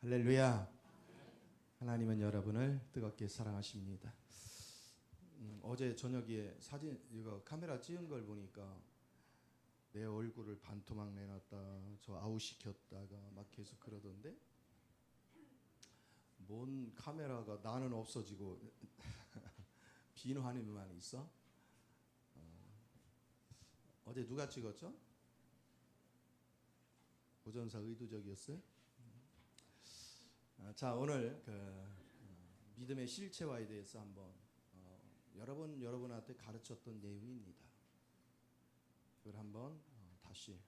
할렐루야. 하나님은 여러분을 뜨겁게 사랑하십니다. 어제 저녁에 사진 이거 카메라 찍은 걸 보니까 내 얼굴을 반토막 내놨다, 저 아웃시켰다가 막 계속 그러던데, 뭔 카메라가 나는 없어지고 빈 화면만 있어? 어제 누가 찍었죠? 보전사 의도적이었어요? 자, 오늘 믿음의 실체화에 대해서 한번 여러분한테 가르쳤던 내용입니다. 그걸 한번 다시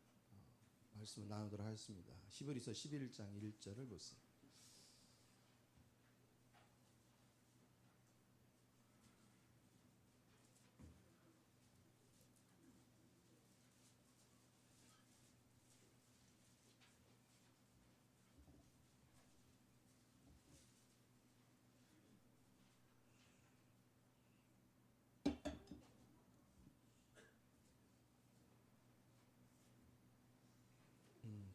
말씀을 나누도록 하겠습니다. 히브리서 11장 1절을 보세요.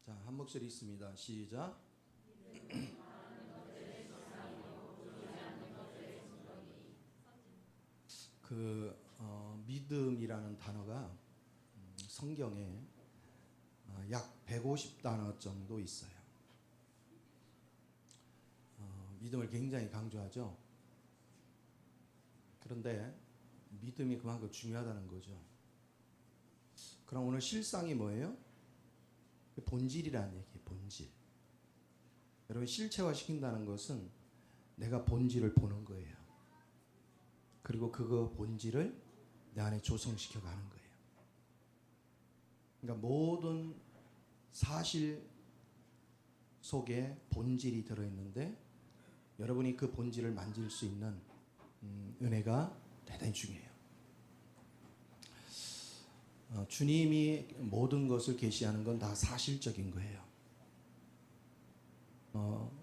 자, 한 목소리 있습니다. 시작. 믿음이라는 단어가 성경에 약 150단어 정도 있어요. 믿음을 굉장히 강조하죠. 그런데 믿음이 그만큼 중요하다는 거죠. 그럼 오늘 실상이 뭐예요? 본질이라는 얘기예요. 본질. 여러분, 실체화 시킨다는 것은 내가 본질을 보는 거예요. 그리고 그거 본질을 내 안에 조성시켜 가는 거예요. 그러니까 모든 사실 속에 본질이 들어있는데 여러분이 그 본질을 만질 수 있는 은혜가 대단히 중요해요. 주님이 모든 것을 계시하는 건 다 사실적인 거예요.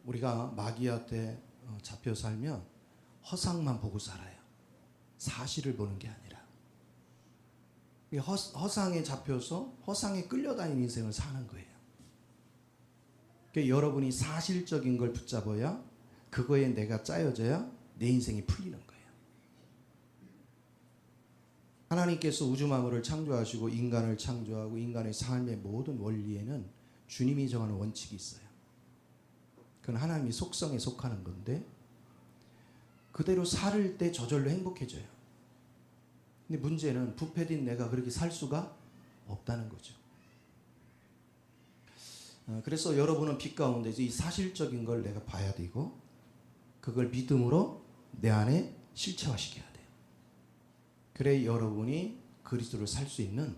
우리가 마귀한테 잡혀 살면 허상만 보고 살아요. 사실을 보는 게 아니라. 허상에 잡혀서 허상에 끌려다니는 인생을 사는 거예요. 그러니까 여러분이 사실적인 걸 붙잡아야, 그거에 내가 짜여져야 내 인생이 풀리는 거예요. 하나님께서 우주 만물을 창조하시고 인간을 창조하고 인간의 삶의 모든 원리에는 주님이 정하는 원칙이 있어요. 그건 하나님의 속성에 속하는 건데 그대로 살을 때 저절로 행복해져요. 근데 문제는 부패된 내가 그렇게 살 수가 없다는 거죠. 그래서 여러분은 빛 가운데서 이 사실적인 걸 내가 봐야 되고 그걸 믿음으로 내 안에 실체화시켜야 돼요. 그래 여러분이 그리스도를 살 수 있는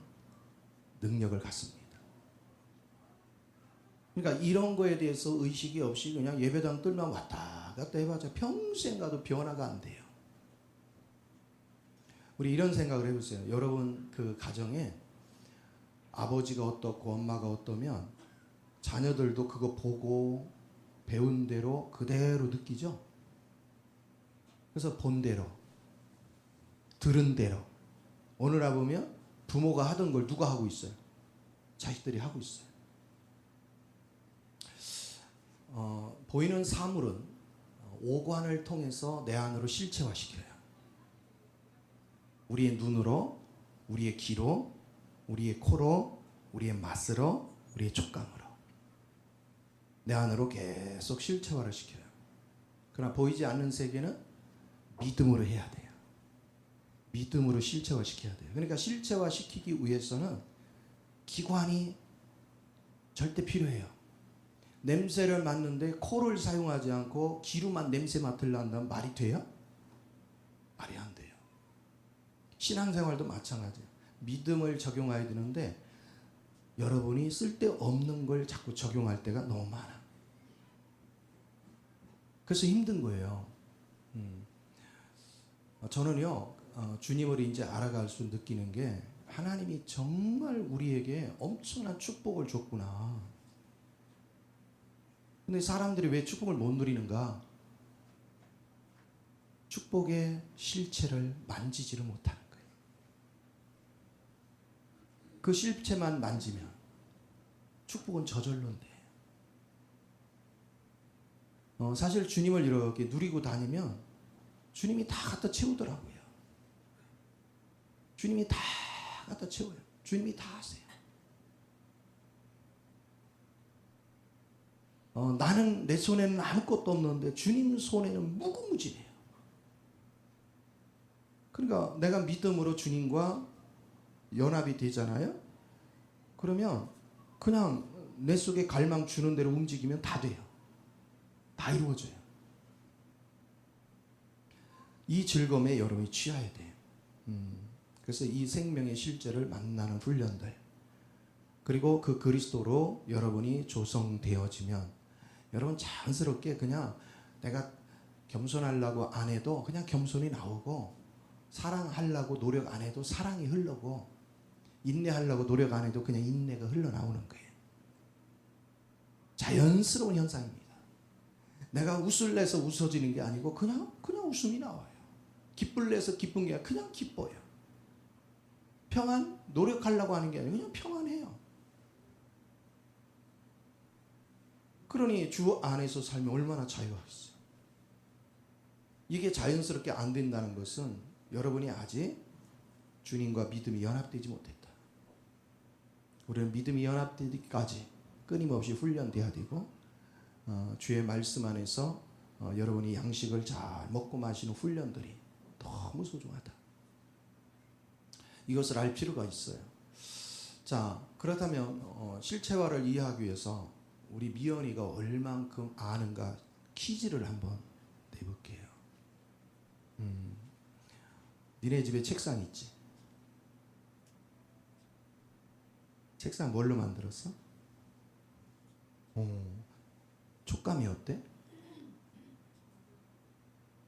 능력을 갖습니다. 그러니까 이런 거에 대해서 의식이 없이 그냥 예배당 뜰만 왔다 갔다 해봤자 평생 가도 변화가 안 돼요. 우리 이런 생각을 해보세요. 여러분 그 가정에 아버지가 어떻고 엄마가 어떠면 자녀들도 그거 보고 배운 대로 그대로 느끼죠. 그래서 본 대로 들은 대로. 오늘 와보면 부모가 하던 걸 누가 하고 있어요? 자식들이 하고 있어요. 보이는 사물은 오관을 통해서 내 안으로 실체화시켜요. 우리의 눈으로, 우리의 귀로, 우리의 코로, 우리의 맛으로, 우리의 촉감으로 내 안으로 계속 실체화를 시켜요. 그러나 보이지 않는 세계는 믿음으로 해야 돼요. 믿음으로 실체화시켜야 돼요. 그러니까 실체화시키기 위해서는 기관이 절대 필요해요. 냄새를 맡는데 코를 사용하지 않고 귀로만 냄새 맡으려 한다면 말이 돼요? 말이 안 돼요. 신앙생활도 마찬가지예요. 믿음을 적용해야 되는데 여러분이 쓸데없는 걸 자꾸 적용할 때가 너무 많아. 그래서 힘든 거예요. 저는요, 주님을 이제 알아갈수록 느끼는 게 하나님이 정말 우리에게 엄청난 축복을 줬구나. 근데 사람들이 왜 축복을 못 누리는가? 축복의 실체를 만지지를 못하는 거예요. 그 실체만 만지면 축복은 저절로 돼요. 사실 주님을 이렇게 누리고 다니면 주님이 다 갖다 채우더라고요. 주님이 다 갖다 채워요. 주님이 다 하세요. 나는 내 손에는 아무것도 없는데 주님 손에는 무궁무진해요. 그러니까 내가 믿음으로 주님과 연합이 되잖아요. 그러면 그냥 내 속에 갈망 주는 대로 움직이면 다 돼요. 다 이루어져요. 이 즐거움에 여러분이 취해야 돼요. 그래서 이 생명의 실제를 만나는 훈련들, 그리고 그 그리스도로 여러분이 조성되어지면 여러분 자연스럽게 그냥 내가 겸손하려고 안 해도 그냥 겸손이 나오고, 사랑하려고 노력 안 해도 사랑이 흐르고, 인내하려고 노력 안 해도 그냥 인내가 흘러나오는 거예요. 자연스러운 현상입니다. 내가 웃을 내서 웃어지는 게 아니고 그냥 웃음이 나와요. 기쁠 내서 기쁜 게 아니라 그냥 기뻐요. 평안, 노력하려고 하는 게 아니고 그냥 평안해요. 그러니 주 안에서 살면 얼마나 자유하겠어요. 이게 자연스럽게 안 된다는 것은 여러분이 아직 주님과 믿음이 연합되지 못했다. 우리는 믿음이 연합되기까지 끊임없이 훈련돼야 되고, 주의 말씀 안에서 여러분이 양식을 잘 먹고 마시는 훈련들이 너무 소중하다. 이것을 알 필요가 있어요. 자, 그렇다면 실체화를 이해하기 위해서 우리 미연이가 얼만큼 아는가 퀴즈를 한번 내볼게요. 니네 집에 책상 있지? 책상 뭘로 만들었어? 촉감이 어때?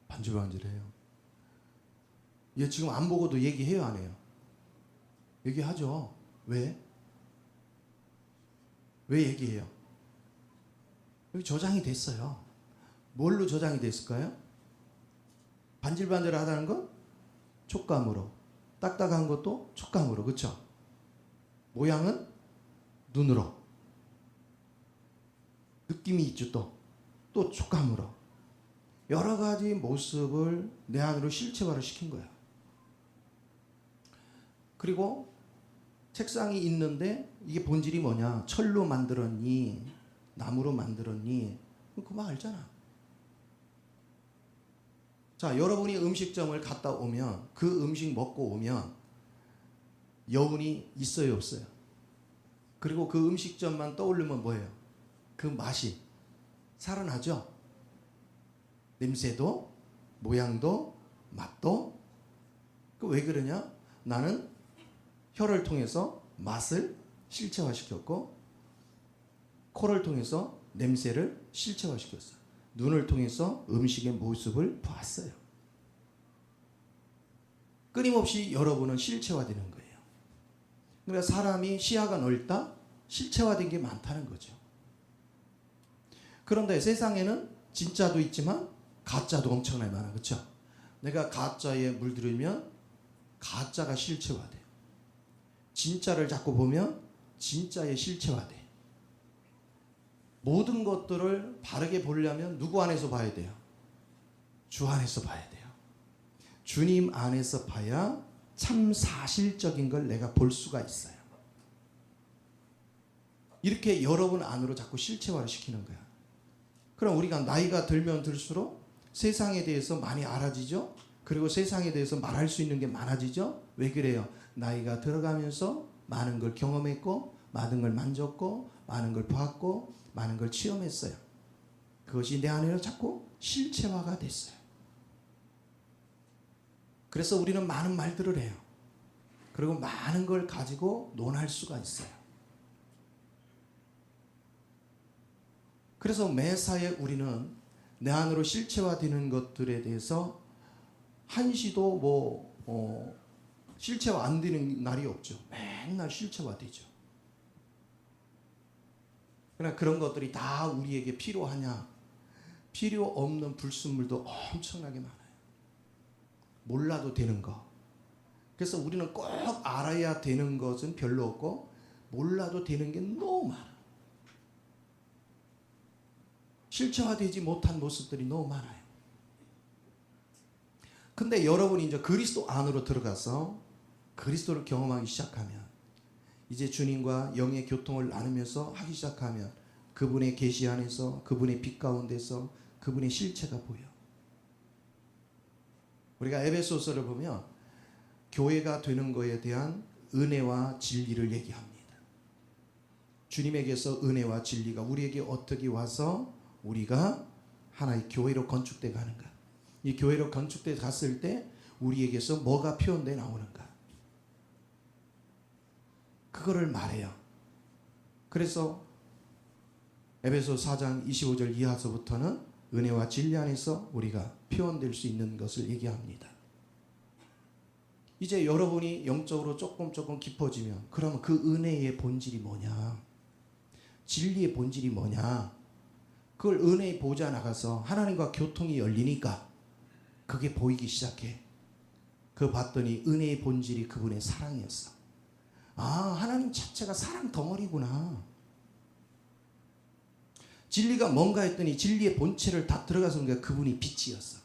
반질반질해요. 얘 지금 안 보고도 얘기해요, 안 해요? 얘기하죠. 왜? 왜 얘기해요? 여기 저장이 됐어요. 뭘로 저장이 됐을까요? 반질반질하다는 건 촉감으로, 딱딱한 것도 촉감으로, 그렇죠? 모양은 눈으로, 느낌이 있죠. 또 촉감으로 여러 가지 모습을 내 안으로 실체화를 시킨 거야. 그리고 책상이 있는데 이게 본질이 뭐냐? 철로 만들었니? 나무로 만들었니? 그만 알잖아. 자, 여러분이 음식점을 갔다 오면, 그 음식 먹고 오면 여운이 있어요, 없어요? 그리고 그 음식점만 떠오르면 뭐예요? 그 맛이 살아나죠? 냄새도, 모양도, 맛도. 왜 그러냐? 나는 혀를 통해서 맛을 실체화시켰고, 코를 통해서 냄새를 실체화시켰어요. 눈을 통해서 음식의 모습을 봤어요. 끊임없이 여러분은 실체화되는 거예요. 그러니까 사람이 시야가 넓다? 실체화된 게 많다는 거죠. 그런데 세상에는 진짜도 있지만 가짜도 엄청나게 많아. 그렇죠? 내가 가짜에 물들으면 가짜가 실체화돼요. 진짜를 자꾸 보면 진짜의 실체화돼. 모든 것들을 바르게 보려면 누구 안에서 봐야 돼요? 주 안에서 봐야 돼요. 주님 안에서 봐야 참 사실적인 걸 내가 볼 수가 있어요. 이렇게 여러분 안으로 자꾸 실체화를 시키는 거야. 그럼 우리가 나이가 들면 들수록 세상에 대해서 많이 알아지죠? 그리고 세상에 대해서 말할 수 있는 게 많아지죠? 왜 그래요? 나이가 들어가면서 많은 걸 경험했고, 많은 걸 만졌고, 많은 걸 봤고, 많은 걸 체험했어요. 그것이 내 안에는 자꾸 실체화가 됐어요. 그래서 우리는 많은 말들을 해요. 그리고 많은 걸 가지고 논할 수가 있어요. 그래서 매사에 우리는 내 안으로 실체화되는 것들에 대해서 한시도 실체화 안 되는 날이 없죠. 맨날 실체화되죠. 그러나 그런 것들이 다 우리에게 필요하냐? 필요 없는 불순물도 엄청나게 많아요. 몰라도 되는 거. 그래서 우리는 꼭 알아야 되는 것은 별로 없고, 몰라도 되는 게 너무 많아. 실체화되지 못한 모습들이 너무 많아요. 근데 여러분이 이제 그리스도 안으로 들어가서 그리스도를 경험하기 시작하면, 이제 주님과 영의 교통을 나누면서 하기 시작하면 그분의 계시 안에서, 그분의 빛 가운데서 그분의 실체가 보여. 우리가 에베소서를 보면 교회가 되는 것에 대한 은혜와 진리를 얘기합니다. 주님에게서 은혜와 진리가 우리에게 어떻게 와서 우리가 하나의 교회로 건축돼 가는가. 이 교회로 건축돼 갔을 때 우리에게서 뭐가 표현돼 나오는가. 그거를 말해요. 그래서 에베소 4장 25절 이하서부터는 은혜와 진리 안에서 우리가 표현될 수 있는 것을 얘기합니다. 이제 여러분이 영적으로 조금 깊어지면, 그러면 그 은혜의 본질이 뭐냐, 진리의 본질이 뭐냐, 그걸 은혜의 보좌 나가서 하나님과 교통이 열리니까 그게 보이기 시작해. 그거 봤더니 은혜의 본질이 그분의 사랑이었어. 아, 하나님 자체가 사랑 덩어리구나. 진리가 뭔가 했더니 진리의 본체를 다 들어가서 보니까 그분이 빛이었어.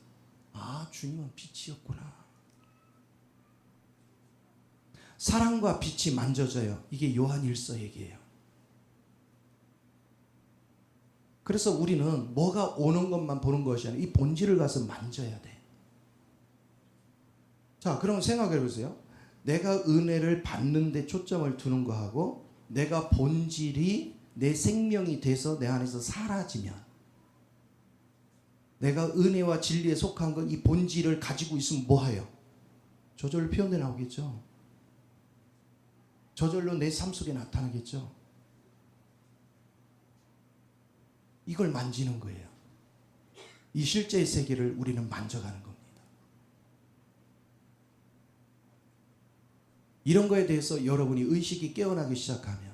아, 주님은 빛이었구나. 사랑과 빛이 만져져요. 이게 요한 1서 얘기예요. 그래서 우리는 뭐가 오는 것만 보는 것이 아니라 이 본질을 가서 만져야 돼. 자, 그럼 생각해 보세요. 내가 은혜를 받는 데 초점을 두는 거하고 내가 본질이 내 생명이 돼서 내 안에서 사라지면, 내가 은혜와 진리에 속한 건 이 본질을 가지고 있으면 뭐해요? 저절로 표현돼 나오겠죠. 저절로 내 삶 속에 나타나겠죠. 이걸 만지는 거예요. 이 실제의 세계를 우리는 만져가는 겁니다. 이런 거에 대해서 여러분이 의식이 깨어나기 시작하면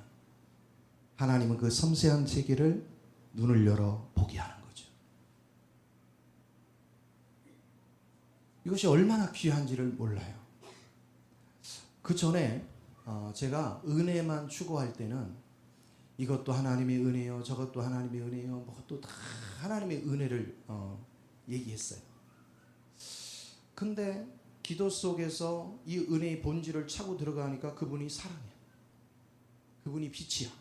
하나님은 그 섬세한 세계를 눈을 열어 보게 하는 거죠. 이것이 얼마나 귀한지를 몰라요. 그 전에 제가 은혜만 추구할 때는 이것도 하나님의 은혜요, 저것도 하나님의 은혜요, 뭐것도 다 하나님의 은혜를 얘기했어요. 근데 기도 속에서 이 은혜의 본질을 차고 들어가니까 그분이 사랑이야. 그분이 빛이야.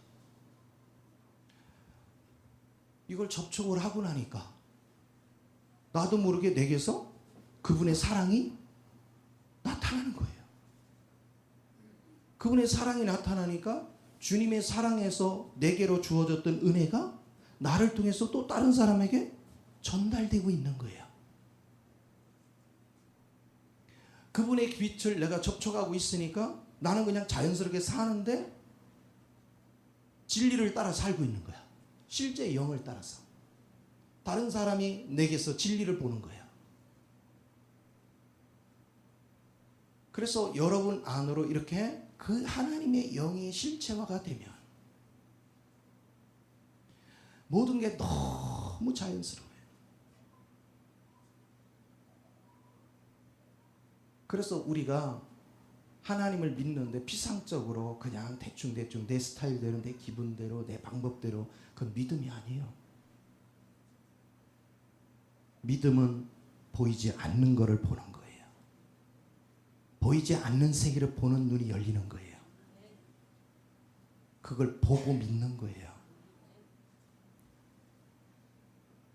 이걸 접촉을 하고 나니까 나도 모르게 내게서 그분의 사랑이 나타나는 거예요. 그분의 사랑이 나타나니까 주님의 사랑에서 내게로 주어졌던 은혜가 나를 통해서 또 다른 사람에게 전달되고 있는 거예요. 그분의 빛을 내가 접촉하고 있으니까 나는 그냥 자연스럽게 사는데 진리를 따라 살고 있는 거야. 실제의 영을 따라서. 다른 사람이 내게서 진리를 보는 거야. 그래서 여러분 안으로 이렇게 그 하나님의 영이 실체화가 되면 모든 게 너무 자연스러워요. 그래서 우리가 하나님을 믿는데 피상적으로 그냥 대충 내 스타일대로, 내 기분대로, 내 방법대로, 그건 믿음이 아니에요. 믿음은 보이지 않는 것을 보는 거예요. 보이지 않는 세계를 보는 눈이 열리는 거예요. 그걸 보고 믿는 거예요.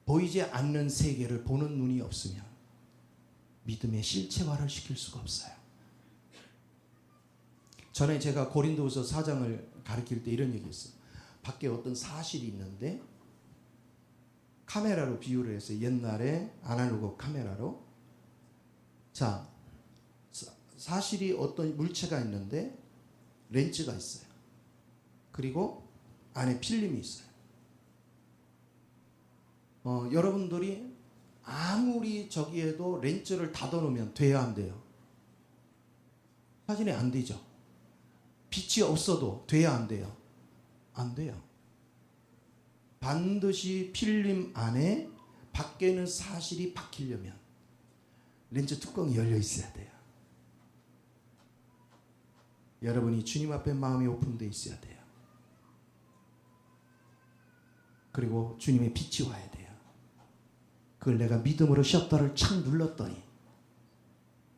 보이지 않는 세계를 보는 눈이 없으면 믿음의 실체화를 시킬 수가 없어요. 전에 제가 고린도후서 4장을 가르칠 때 이런 얘기했어요. 밖에 어떤 사실이 있는데 카메라로 비유를 했어요. 옛날에 아날로그 카메라로. 자, 사실이 어떤 물체가 있는데 렌즈가 있어요. 그리고 안에 필름이 있어요. 여러분들이 아무리 저기에도 렌즈를 닫아놓으면 돼야 안 돼요? 사진이 안 되죠. 빛이 없어도 돼야 안 돼요? 안 돼요. 반드시 필름 안에 밖에는 사실이 박히려면 렌즈 뚜껑이 열려 있어야 돼요. 여러분이 주님 앞에 마음이 오픈되어 있어야 돼요. 그리고 주님의 빛이 와야 돼요. 그걸 내가 믿음으로 셔터를 착 눌렀더니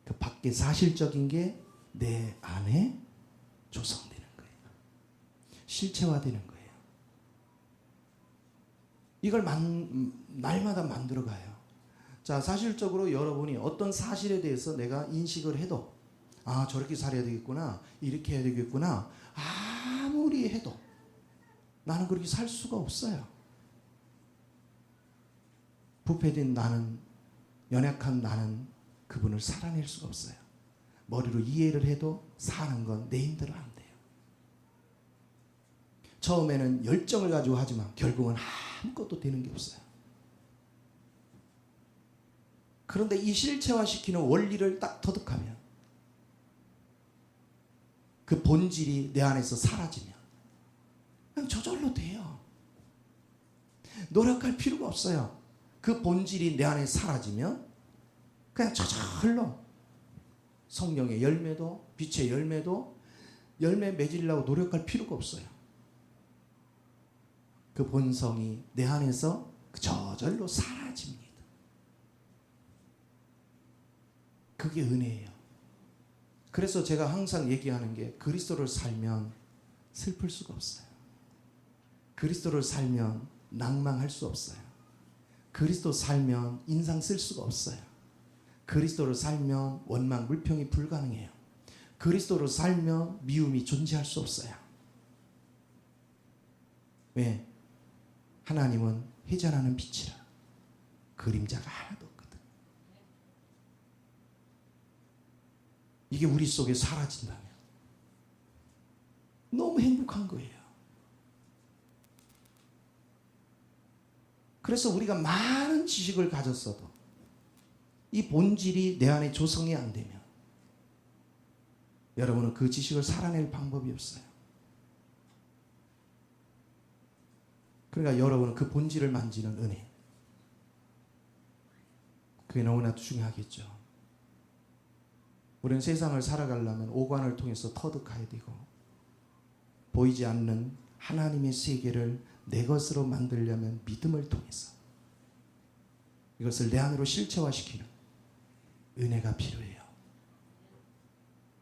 그 밖에 사실적인 게 내 안에 조성되는 거예요. 실체화되는 거예요. 이걸 날마다 만들어가요. 자, 사실적으로 여러분이 어떤 사실에 대해서 내가 인식을 해도 아, 저렇게 살아야 되겠구나, 이렇게 해야 되겠구나, 아무리 해도 나는 그렇게 살 수가 없어요. 부패된 나는, 연약한 나는 그분을 살아낼 수가 없어요. 머리로 이해를 해도 사는 건 내 힘대로 안 돼요. 처음에는 열정을 가지고 하지만 결국은 아무것도 되는 게 없어요. 그런데 이 실체화시키는 원리를 딱 터득하면, 그 본질이 내 안에서 사라지면 그냥 저절로 돼요. 노력할 필요가 없어요. 그 본질이 내 안에 사라지면 그냥 저절로 성령의 열매도, 빛의 열매도, 열매 맺으려고 노력할 필요가 없어요. 그 본성이 내 안에서 저절로 사라집니다. 그게 은혜예요. 그래서 제가 항상 얘기하는 게, 그리스도를 살면 슬플 수가 없어요. 그리스도를 살면 낭망할 수 없어요. 그리스도 살면 인상 쓸 수가 없어요. 그리스도를 살면 원망, 불평이 불가능해요. 그리스도를 살면 미움이 존재할 수 없어요. 왜? 하나님은 회전하는 빛이라 그림자가 하나도 없거든. 이게 우리 속에 사라진다면 너무 행복한 거예요. 그래서 우리가 많은 지식을 가졌어도 이 본질이 내 안에 조성이 안 되면 여러분은 그 지식을 살아낼 방법이 없어요. 그러니까 여러분은 그 본질을 만지는 은혜, 그게 너무나 중요하겠죠. 우리는 세상을 살아가려면 오관을 통해서 터득해야 되고, 보이지 않는 하나님의 세계를 내 것으로 만들려면 믿음을 통해서 이것을 내 안으로 실체화시키는 은혜가 필요해요.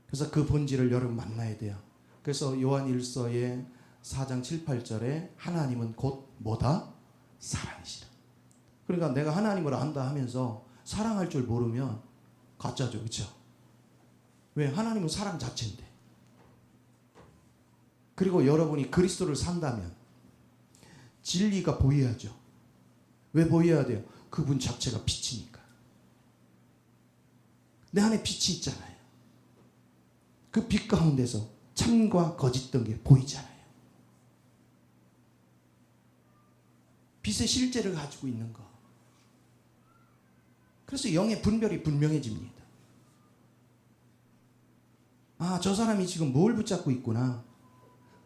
그래서 그 본질을 여러분 만나야 돼요. 그래서 요한 1서의 4장 7, 8절에 하나님은 곧 뭐다? 사랑이시라. 그러니까 내가 하나님을 안다 하면서 사랑할 줄 모르면 가짜죠. 그렇죠? 왜? 하나님은 사랑 자체인데. 그리고 여러분이 그리스도를 산다면 진리가 보여야죠. 왜 보여야 돼요? 그분 자체가 빛이니까. 내 안에 빛이 있잖아요. 그 빛 가운데서 참과 거짓 등 게 보이잖아요. 빛의 실제를 가지고 있는 거. 그래서 영의 분별이 분명해집니다. 아, 저 사람이 지금 뭘 붙잡고 있구나.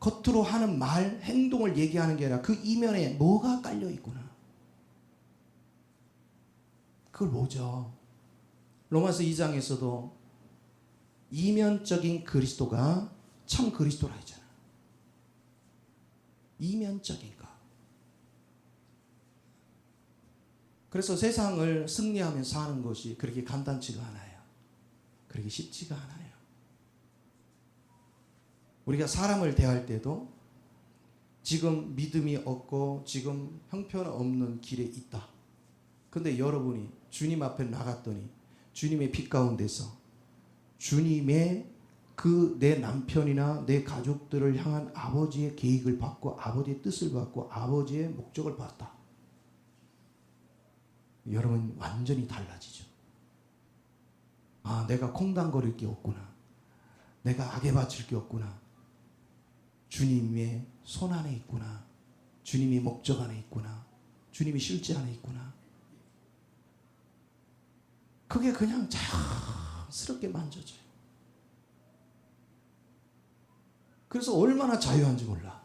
겉으로 하는 말, 행동을 얘기하는 게 아니라 그 이면에 뭐가 깔려 있구나. 그걸 뭐죠? 로마서 2장에서도 이면적인 그리스도가 참 그리스도라 했잖아. 이면적인 거. 그래서 세상을 승리하면서 사는 것이 그렇게 간단치가 않아요. 그렇게 쉽지가 않아요. 우리가 사람을 대할 때도 지금 믿음이 없고 지금 형편없는 길에 있다. 근데 여러분이 주님 앞에 나갔더니 주님의 빛 가운데서 주님의 그 내 남편이나 내 가족들을 향한 아버지의 계획을 받고 아버지의 뜻을 받고 아버지의 목적을 봤다. 여러분 완전히 달라지죠. 아, 내가 콩당거릴 게 없구나. 내가 악에 바칠 게 없구나. 주님의 손 안에 있구나. 주님이 목적 안에 있구나. 주님이 실제 안에 있구나. 그게 그냥 자연스럽게 만져져요. 그래서 얼마나 자유한지 몰라.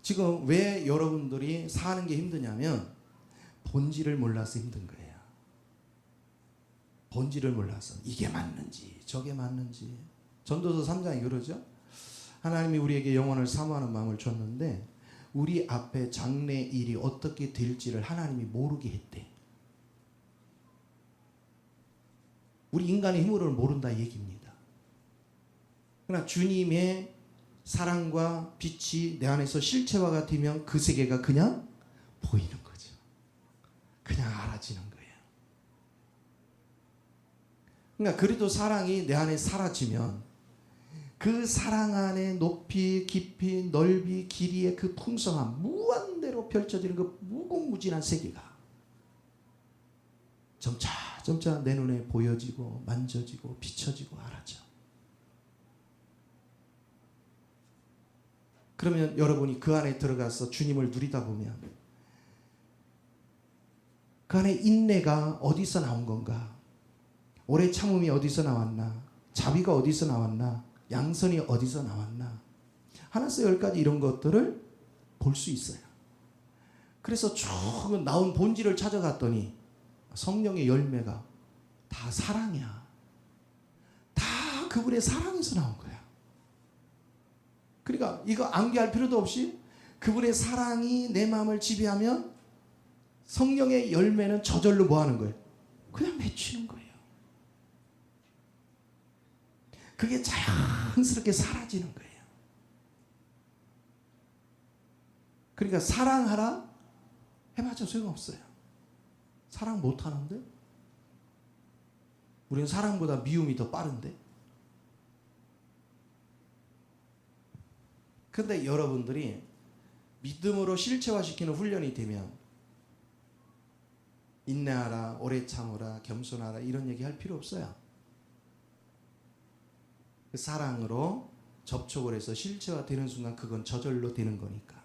지금 왜 여러분들이 사는 게 힘드냐면 본질을 몰라서 힘든 거예요. 본질을 몰라서 이게 맞는지 저게 맞는지. 전도서 3장이 그러죠. 하나님이 우리에게 영혼을 사모하는 마음을 줬는데 우리 앞에 장래 일이 어떻게 될지를 하나님이 모르게 했대. 우리 인간의 힘으로는 모른다 얘기입니다. 그러나 주님의 사랑과 빛이 내 안에서 실체화가 되면 그 세계가 그냥 보이는 거죠. 그냥 알아지는 거예요. 그러니까 그래도 사랑이 내 안에 사라지면 그 사랑 안에 높이, 깊이, 넓이, 길이의 그 풍성함, 무한대로 펼쳐지는 그 무궁무진한 세계가 점차 내 눈에 보여지고 만져지고 비춰지고 알아져. 그러면 여러분이 그 안에 들어가서 주님을 누리다 보면 그 안에 인내가 어디서 나온 건가? 오래 참음이 어디서 나왔나? 자비가 어디서 나왔나? 양선이 어디서 나왔나? 하나씩 열까지 이런 것들을 볼 수 있어요. 그래서 쭉 나온 본질을 찾아갔더니 성령의 열매가 다 사랑이야. 다 그분의 사랑에서 나온 거야. 그러니까 이거 암기할 필요도 없이 그분의 사랑이 내 마음을 지배하면 성령의 열매는 저절로 뭐 하는 거예요? 그냥 맺히는 거예요. 그게 자연스럽게 사라지는 거예요. 그러니까 사랑하라 해봤자 소용없어요. 사랑 못하는데? 우리는 사랑보다 미움이 더 빠른데? 근데 여러분들이 믿음으로 실체화시키는 훈련이 되면 인내하라, 오래 참으라, 겸손하라 이런 얘기 할 필요 없어요. 그 사랑으로 접촉을 해서 실체화되는 순간 그건 저절로 되는 거니까.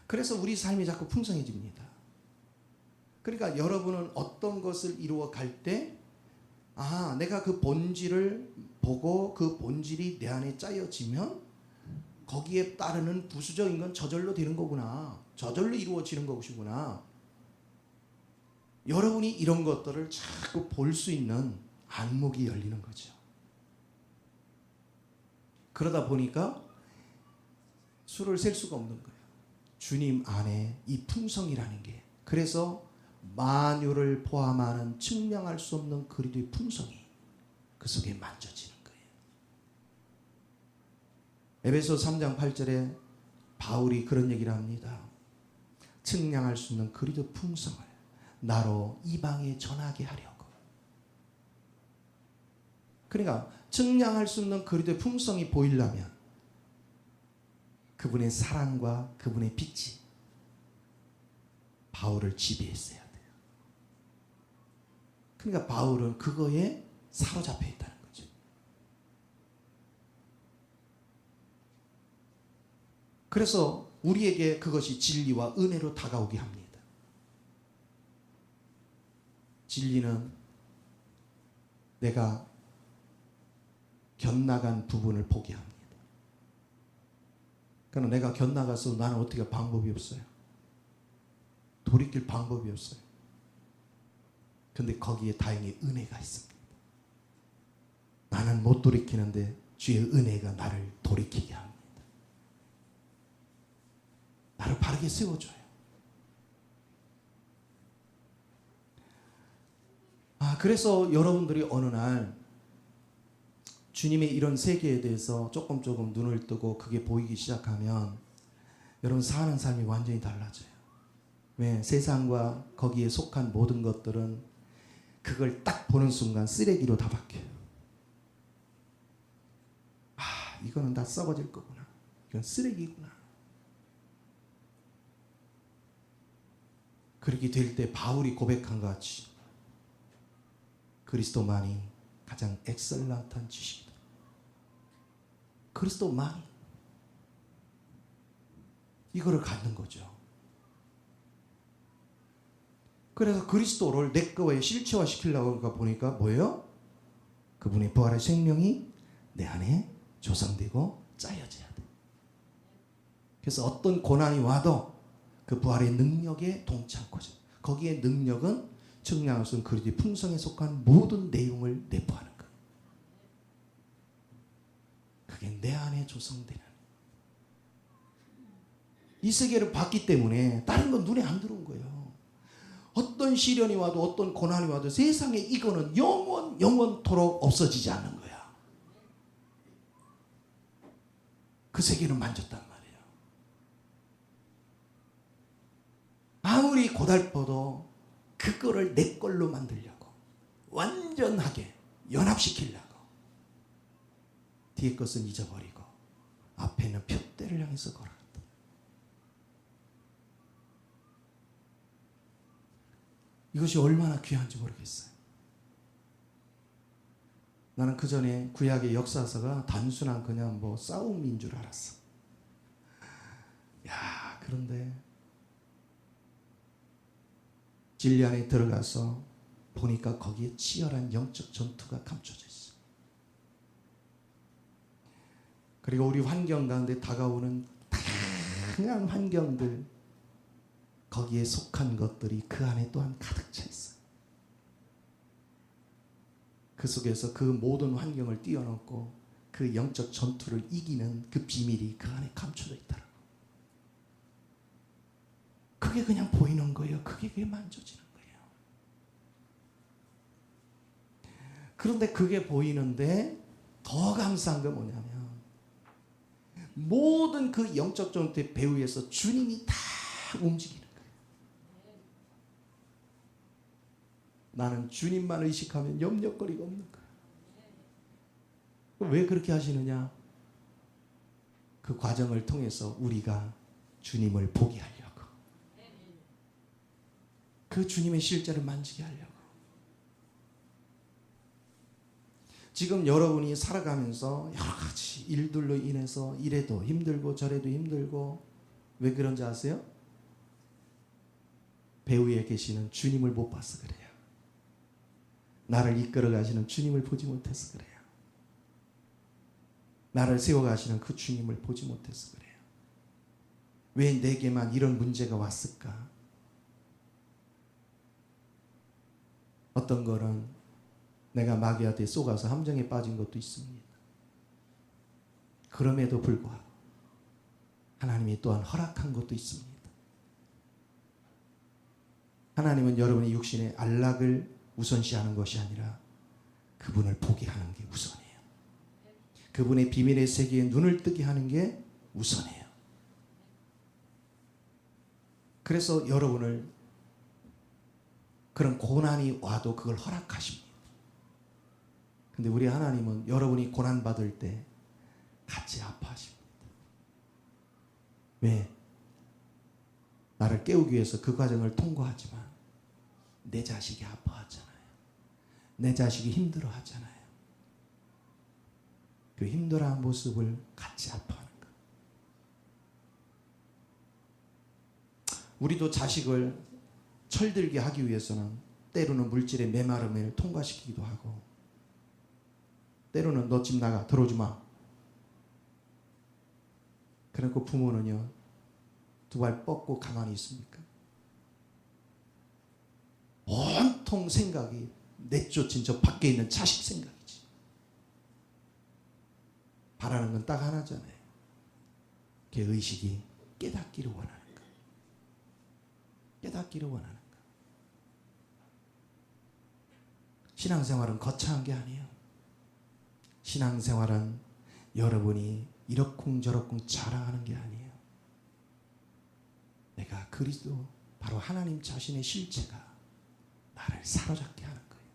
그래서 우리 삶이 자꾸 풍성해집니다. 그러니까 여러분은 어떤 것을 이루어 갈 때 내가 그 본질을 보고 그 본질이 내 안에 짜여지면 거기에 따르는 부수적인 건 저절로 되는 거구나. 저절로 이루어지는 것이구나. 여러분이 이런 것들을 자꾸 볼 수 있는 안목이 열리는 거죠. 그러다 보니까 수를 셀 수가 없는 거예요. 주님 안에 이 풍성이라는 게. 그래서 만유를 포함하는 측량할 수 없는 그리스도의 풍성이 그 속에 만져지는 거예요. 에베소 3장 8절에 바울이 그런 얘기를 합니다. 측량할 수 없는 그리스도의 풍성을 나로 이방에 전하게 하려고. 그러니까 측량할 수 없는 그리스도의 풍성이 보이려면 그분의 사랑과 그분의 빛이 바울을 지배했어야 돼요. 그러니까 바울은 그거에 사로잡혀 있다는 거죠. 그래서 우리에게 그것이 진리와 은혜로 다가오게 합니다. 진리는 내가 견나간 부분을 포기합니다. 그러나 내가 견나가서 나는 어떻게 방법이 없어요. 돌이킬 방법이 없어요. 근데 거기에 다행히 은혜가 있습니다. 나는 못 돌이키는데 주의 은혜가 나를 돌이키게 합니다. 나를 바르게 세워줘요. 그래서 여러분들이 어느 날 주님의 이런 세계에 대해서 조금 눈을 뜨고 그게 보이기 시작하면 여러분 사는 삶이 완전히 달라져요. 왜? 세상과 거기에 속한 모든 것들은 그걸 딱 보는 순간 쓰레기로 다 바뀌어요. 이거는 다 썩어질 거구나. 이건 쓰레기구나. 그렇게 될 때 바울이 고백한 것 같이 그리스도만이 가장 엑셀런트한 지식이다. 그리스도만이 이거를 갖는 거죠. 그래서 그리스도를 내 거에 실체화시키려고 보니까 뭐예요? 그분의 부활의 생명이 내 안에 조성되고 짜여져야 돼. 그래서 어떤 고난이 와도 그 부활의 능력에 동참하죠. 거기에 능력은 측량할 수 없는 그리스도의 풍성에 속한 모든 내용을 내포하는 것. 그게 내 안에 조성되는. 이 세계를 봤기 때문에 다른 건 눈에 안 들어온 거예요. 어떤 시련이 와도 어떤 고난이 와도 세상에 이거는 영원토록 없어지지 않는 거야. 그 세계는 만졌단 말이에요. 아무리 고달퍼도 그거를 내 걸로 만들려고, 완전하게 연합시키려고 뒤에 것은 잊어버리고 앞에 있는 표대를 향해서 걸어갔다. 이것이 얼마나 귀한지 모르겠어요. 나는 그 전에 구약의 역사서가 단순한 그냥 뭐 싸움인 줄 알았어. 야, 그런데 진리 안에 들어가서 보니까 거기에 치열한 영적 전투가 감춰져 있어. 그리고 우리 환경 가운데 다가오는 다양한 환경들, 거기에 속한 것들이 그 안에 또한 가득 차 있어요. 그 속에서 그 모든 환경을 뛰어넘고 그 영적 전투를 이기는 그 비밀이 그 안에 감춰져 있더라고. 그게 그냥 보이는 거예요. 그게 만져지는 거예요. 그런데 그게 보이는데 더 감사한 건 뭐냐면 모든 그 영적 전투의 배후에서 주님이 다 움직이는 거예요. 나는 주님만 의식하면 염려거리가 없는 거예요. 왜 그렇게 하시느냐? 그 과정을 통해서 우리가 주님을 보게 하려고, 그 주님의 실제를 만지게 하려고. 지금 여러분이 살아가면서 여러 가지 일들로 인해서 이래도 힘들고 저래도 힘들고, 왜 그런지 아세요? 배후에 계시는 주님을 못 봐서 그래요. 나를 이끌어 가시는 주님을 보지 못해서 그래요. 나를 세워가시는 그 주님을 보지 못해서 그래요. 왜 내게만 이런 문제가 왔을까? 어떤 거는 내가 마귀한테 속아서 함정에 빠진 것도 있습니다. 그럼에도 불구하고 하나님이 또한 허락한 것도 있습니다. 하나님은 여러분의 육신의 안락을 우선시하는 것이 아니라 그분을 보게 하는 게 우선이에요. 그분의 비밀의 세계에 눈을 뜨게 하는 게 우선이에요. 그래서 여러분을 그런 고난이 와도 그걸 허락하십니다. 근데 우리 하나님은 여러분이 고난받을 때 같이 아파하십니다. 왜? 나를 깨우기 위해서 그 과정을 통과하지만 내 자식이 아파하잖아요. 내 자식이 힘들어하잖아요. 그 힘들어하는 모습을 같이 아파하는 거예요. 우리도 자식을 철들게 하기 위해서는 때로는 물질의 메마름을 통과시키기도 하고, 때로는 너 집 나가, 들어오지 마. 그래놓고 부모는요, 두 발 뻗고 가만히 있습니까? 온통 생각이 내쫓은 저 밖에 있는 자식 생각이지. 바라는 건 딱 하나잖아요. 그 의식이 깨닫기를 원하는 거. 깨닫기를 원하는 거. 신앙생활은 거창한 게 아니에요. 신앙생활은 여러분이 이러쿵저러쿵 자랑하는 게 아니에요. 내가 그리스도, 바로 하나님 자신의 실체가 나를 사로잡게 하는 거예요.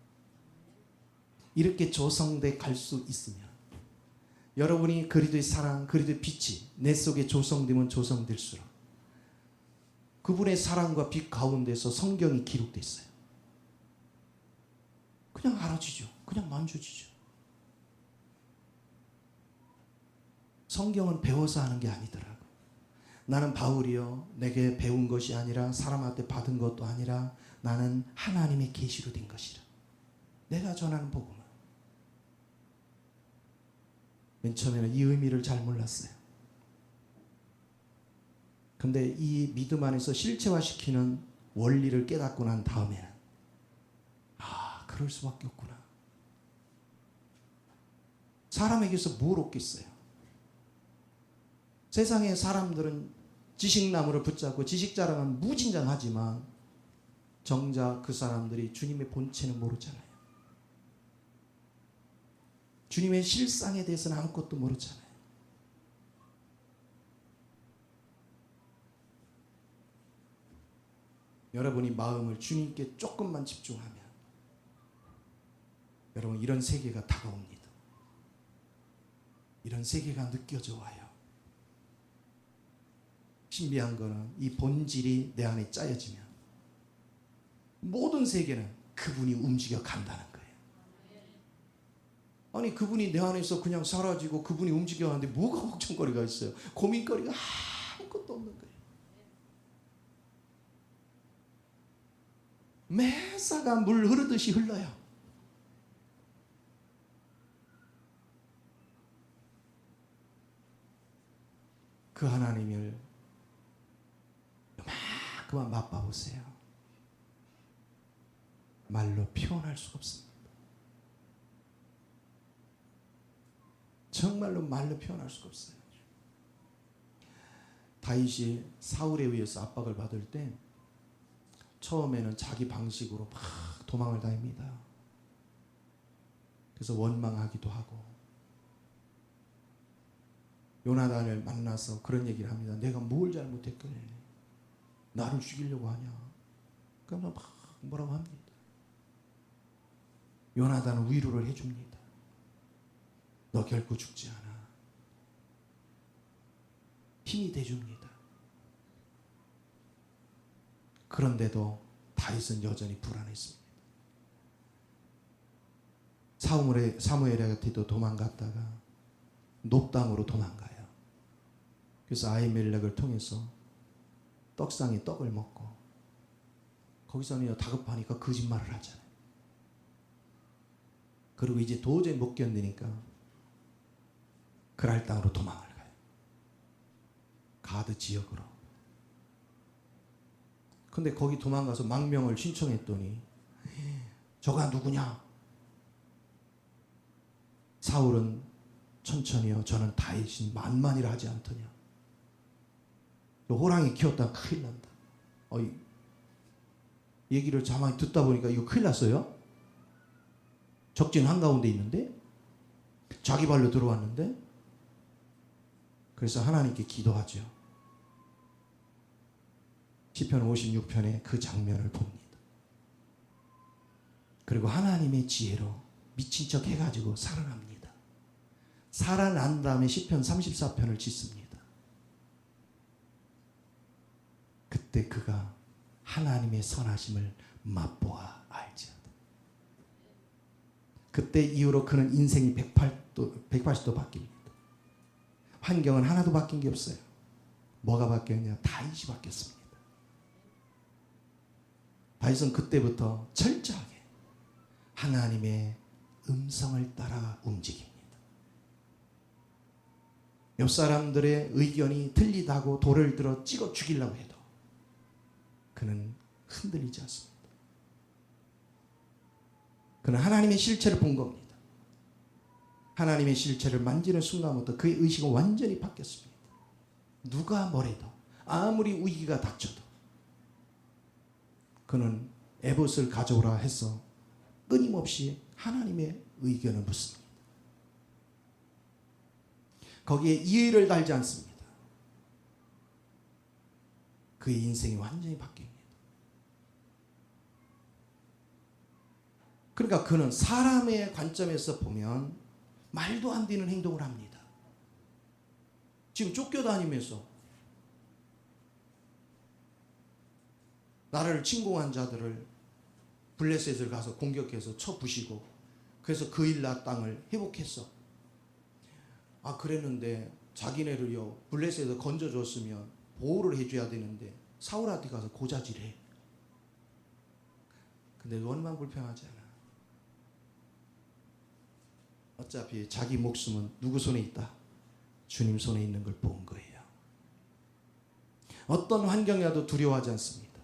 이렇게 조성돼 갈 수 있으면 여러분이 그리스도의 사랑, 그리스도의 빛이 내 속에 조성되면 조성될수록 그분의 사랑과 빛 가운데서 성경이 기록돼 있어요. 그냥 알아지죠. 그냥 만져지죠. 성경은 배워서 하는 게 아니더라고. 나는 바울이요, 내게 배운 것이 아니라 사람한테 받은 것도 아니라 나는 하나님의 계시로 된 것이라. 내가 전하는 복음은. 맨 처음에는 이 의미를 잘 몰랐어요. 근데 이 믿음 안에서 실체화시키는 원리를 깨닫고 난 다음에는 아, 그럴 수밖에 없구나. 사람에게서 뭘 얻겠어요? 세상의 사람들은 지식나무를 붙잡고 지식 자랑은 무진장하지만 정작 그 사람들이 주님의 본체는 모르잖아요. 주님의 실상에 대해서는 아무것도 모르잖아요. 여러분이 마음을 주님께 조금만 집중하면 여러분 이런 세계가 다가옵니다. 이런 세계가 느껴져 와요. 신비한 거는 이 본질이 내 안에 짜여지면 모든 세계는 그분이 움직여 간다는 거예요. 아니 그분이 내 안에서 그냥 사라지고 그분이 움직여 가는데 뭐가 걱정거리가 있어요? 고민거리가 아무것도 없는 거예요. 매사가 물 흐르듯이 흘러요. 그 하나님을 그만 맛봐보세요. 말로 표현할 수가 없습니다. 정말로 말로 표현할 수가 없어요. 다윗이 사울에 의해서 압박을 받을 때 처음에는 자기 방식으로 막 도망을 다닙니다. 그래서 원망하기도 하고 요나단을 만나서 그런 얘기를 합니다. 내가 뭘 잘못했길래 나를 죽이려고 하냐. 그러면 막 뭐라고 합니다. 요나단은 위로를 해줍니다. 너 결코 죽지 않아. 힘이 돼줍니다. 그런데도 다윗은 여전히 불안했습니다. 사무엘에게도 도망갔다가 높당으로 도망가요. 그래서 아히멜렉을 통해서 떡상에 떡을 먹고 거기서는 다급하니까 거짓말을 하잖아요. 그리고 이제 도저히 못 견디니까 그랄 땅으로 도망을 가요. 가드 지역으로. 근데 거기 도망가서 망명을 신청했더니 저가 누구냐? 사울은 천천히요. 저는 다윗이 만만이라 하지 않더냐. 호랑이 키웠다 큰일 난다. 얘기를 가만히 듣다 보니까 이거 큰일 났어요. 적진 한가운데 있는데 자기 발로 들어왔는데 그래서 하나님께 기도하죠. 시편 56편에 그 장면을 봅니다. 그리고 하나님의 지혜로 미친 척 해가지고 살아납니다. 살아난 다음에 시편 34편을 짓습니다. 그때 그가 하나님의 선하심을 맛보아 알지어다. 그때 이후로 그는 인생이 180도 바뀝니다. 환경은 하나도 바뀐 게 없어요. 뭐가 바뀌었냐? 다윗이 바뀌었습니다. 다윗은 그때부터 철저하게 하나님의 음성을 따라 움직입니다. 옆 사람들의 의견이 틀리다고 돌을 들어 찍어 죽이려고 해도 그는 흔들리지 않습니다. 그는 하나님의 실체를 본 겁니다. 하나님의 실체를 만지는 순간부터 그의 의식은 완전히 바뀌었습니다. 누가 뭐래도 아무리 위기가 닥쳐도 그는 에봇을 가져오라 해서 끊임없이 하나님의 의견을 묻습니다. 거기에 이의를 달지 않습니다. 그의 인생이 완전히 바뀝니다. 그러니까 그는 사람의 관점에서 보면 말도 안 되는 행동을 합니다. 지금 쫓겨다니면서 나라를 침공한 자들을 블레셋을 가서 공격해서 쳐부시고 그래서 그일라 땅을 회복했어. 그랬는데 자기네를요 블레셋에서 건져줬으면 보호를 해줘야 되는데 사울한테 가서 고자질해. 근데 원망 불평하지 않아. 어차피 자기 목숨은 누구 손에 있다? 주님 손에 있는 걸 본 거예요. 어떤 환경이라도 두려워하지 않습니다.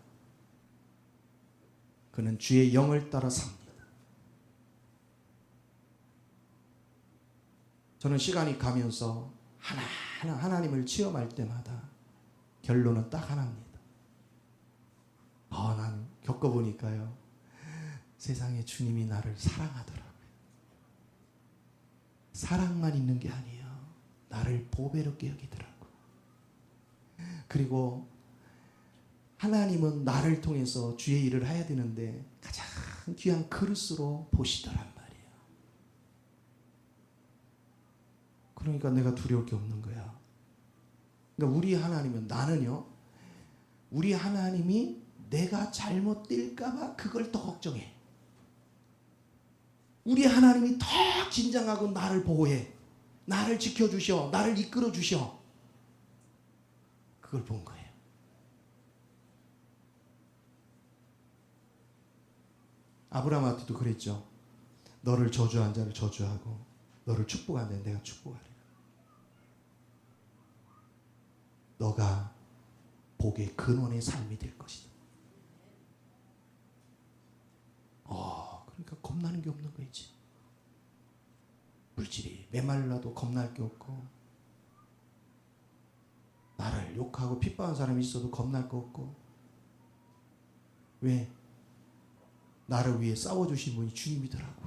그는 주의 영을 따라 삽니다. 저는 시간이 가면서 하나하나 하나님을 체험할 때마다 결론은 딱 하나입니다. 난 겪어보니까요. 세상에 주님이 나를 사랑하더라고요. 사랑만 있는 게 아니에요. 나를 보배롭게 여기더라고요. 그리고 하나님은 나를 통해서 주의 일을 해야 되는데 가장 귀한 그릇으로 보시더란 말이에요. 그러니까 내가 두려울 게 없는 거야. 그러니까 우리 하나님은, 나는요, 우리 하나님이 내가 잘못될까봐 그걸 더 걱정해. 우리 하나님이 더 긴장하고 나를 보호해. 나를 지켜주셔. 나를 이끌어주셔. 그걸 본 거예요. 아브라함한테도 그랬죠. 너를 저주한 자를 저주하고 너를 축복한 자를 내가 축복하리라. 너가 복의 근원의 삶이 될 것이다. 그러니까 겁나는 게 없는 거지. 물질이 메말라도 겁날 게 없고, 나를 욕하고 핍박한 사람이 있어도 겁날 거 없고. 왜? 나를 위해 싸워주신 분이 주님이더라고.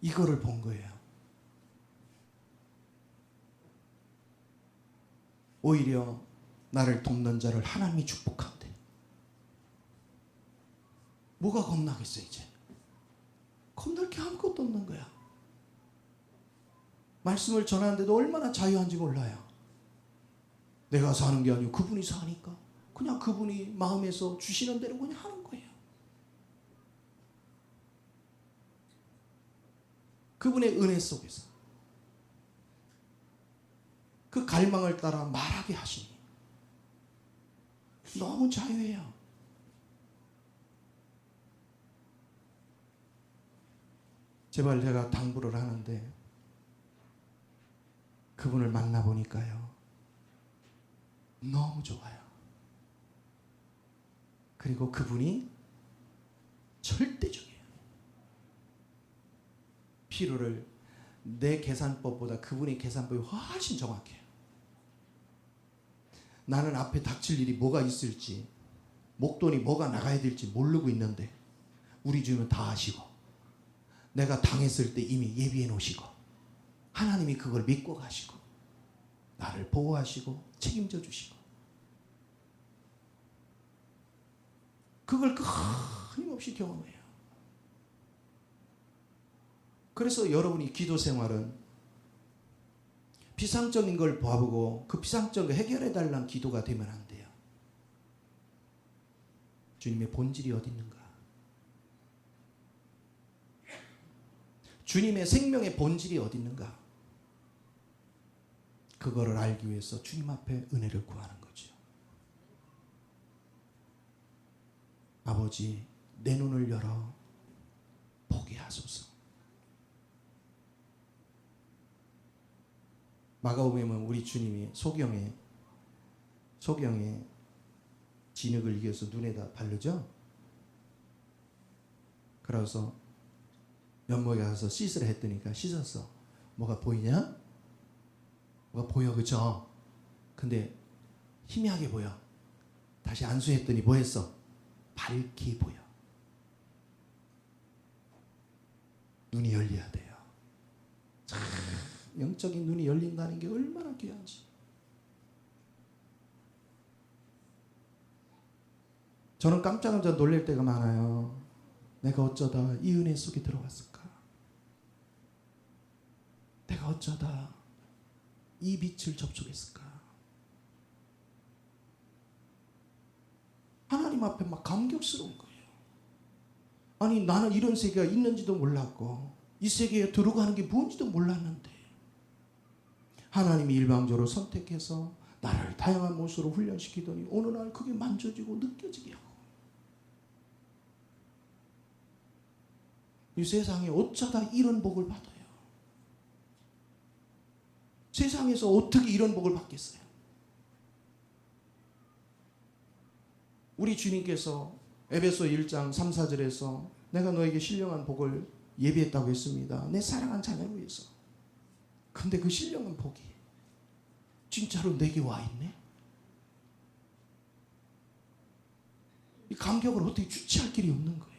이거를 본 거예요. 오히려 나를 돕는 자를 하나님이 축복한대. 뭐가 겁나겠어 이제. 겁날 게 아무것도 없는 거야. 말씀을 전하는데도 얼마나 자유한지 몰라요. 내가 사는 게 아니고 그분이 사니까 그냥 그분이 마음에서 주시는 대로 그냥 하는 거예요. 그분의 은혜 속에서 그 갈망을 따라 말하게 하시니 너무 자유해요. 제발 제가 당부를 하는데 그분을 만나보니까요, 너무 좋아요. 그리고 그분이 절대적이에요. 필요를 내 계산법보다 그분의 계산법이 훨씬 정확해요. 나는 앞에 닥칠 일이 뭐가 있을지, 목돈이 뭐가 나가야 될지 모르고 있는데 우리 주님은 다 아시고, 내가 당했을 때 이미 예비해 놓으시고, 하나님이 그걸 믿고 가시고 나를 보호하시고 책임져 주시고, 그걸 끊임없이 경험해요. 그래서 여러분이 기도 생활은 비상적인 걸 봐보고 그 비상적인 걸 해결해 달라는 기도가 되면 안 돼요. 주님의 본질이 어디 있는가? 주님의 생명의 본질이 어디 있는가? 그거를 알기 위해서 주님 앞에 은혜를 구하는 거죠. 아버지, 내 눈을 열어 보게 하소서. 마가복음에는 우리 주님이 소경에 진흙을 이겨서 눈에다 바르죠. 그래서 연못에 가서 씻으라 했더니까 씻었어. 뭐가 보이냐? 뭐가 보여, 그죠? 근데 희미하게 보여. 다시 안수했더니 뭐 했어? 밝게 보여. 눈이 열려야 돼요. 참, 영적인 눈이 열린다는 게 얼마나 귀한지. 저는 깜짝깜짝 놀랄 때가 많아요. 내가 어쩌다 이 은혜 속에 들어갔을까? 내가 어쩌다 이 빛을 접촉했을까? 하나님 앞에 막 감격스러운 거예요. 아니, 나는 이런 세계가 있는지도 몰랐고 이 세계에 들어가는 게 뭔지도 몰랐는데 하나님이 일방적으로 선택해서 나를 다양한 모습으로 훈련시키더니 어느 날 그게 만져지고 느껴지게 하고, 이 세상에 어쩌다 이런 복을 받아요. 세상에서 어떻게 이런 복을 받겠어요? 우리 주님께서 에베소 1장 3, 4절에서 내가 너에게 신령한 복을 예비했다고 했습니다. 내 사랑한 자녀를 위해서. 근데 그 신령한 복이 진짜로 내게 와 있네. 이 감격을 어떻게 주체할 길이 없는 거예요.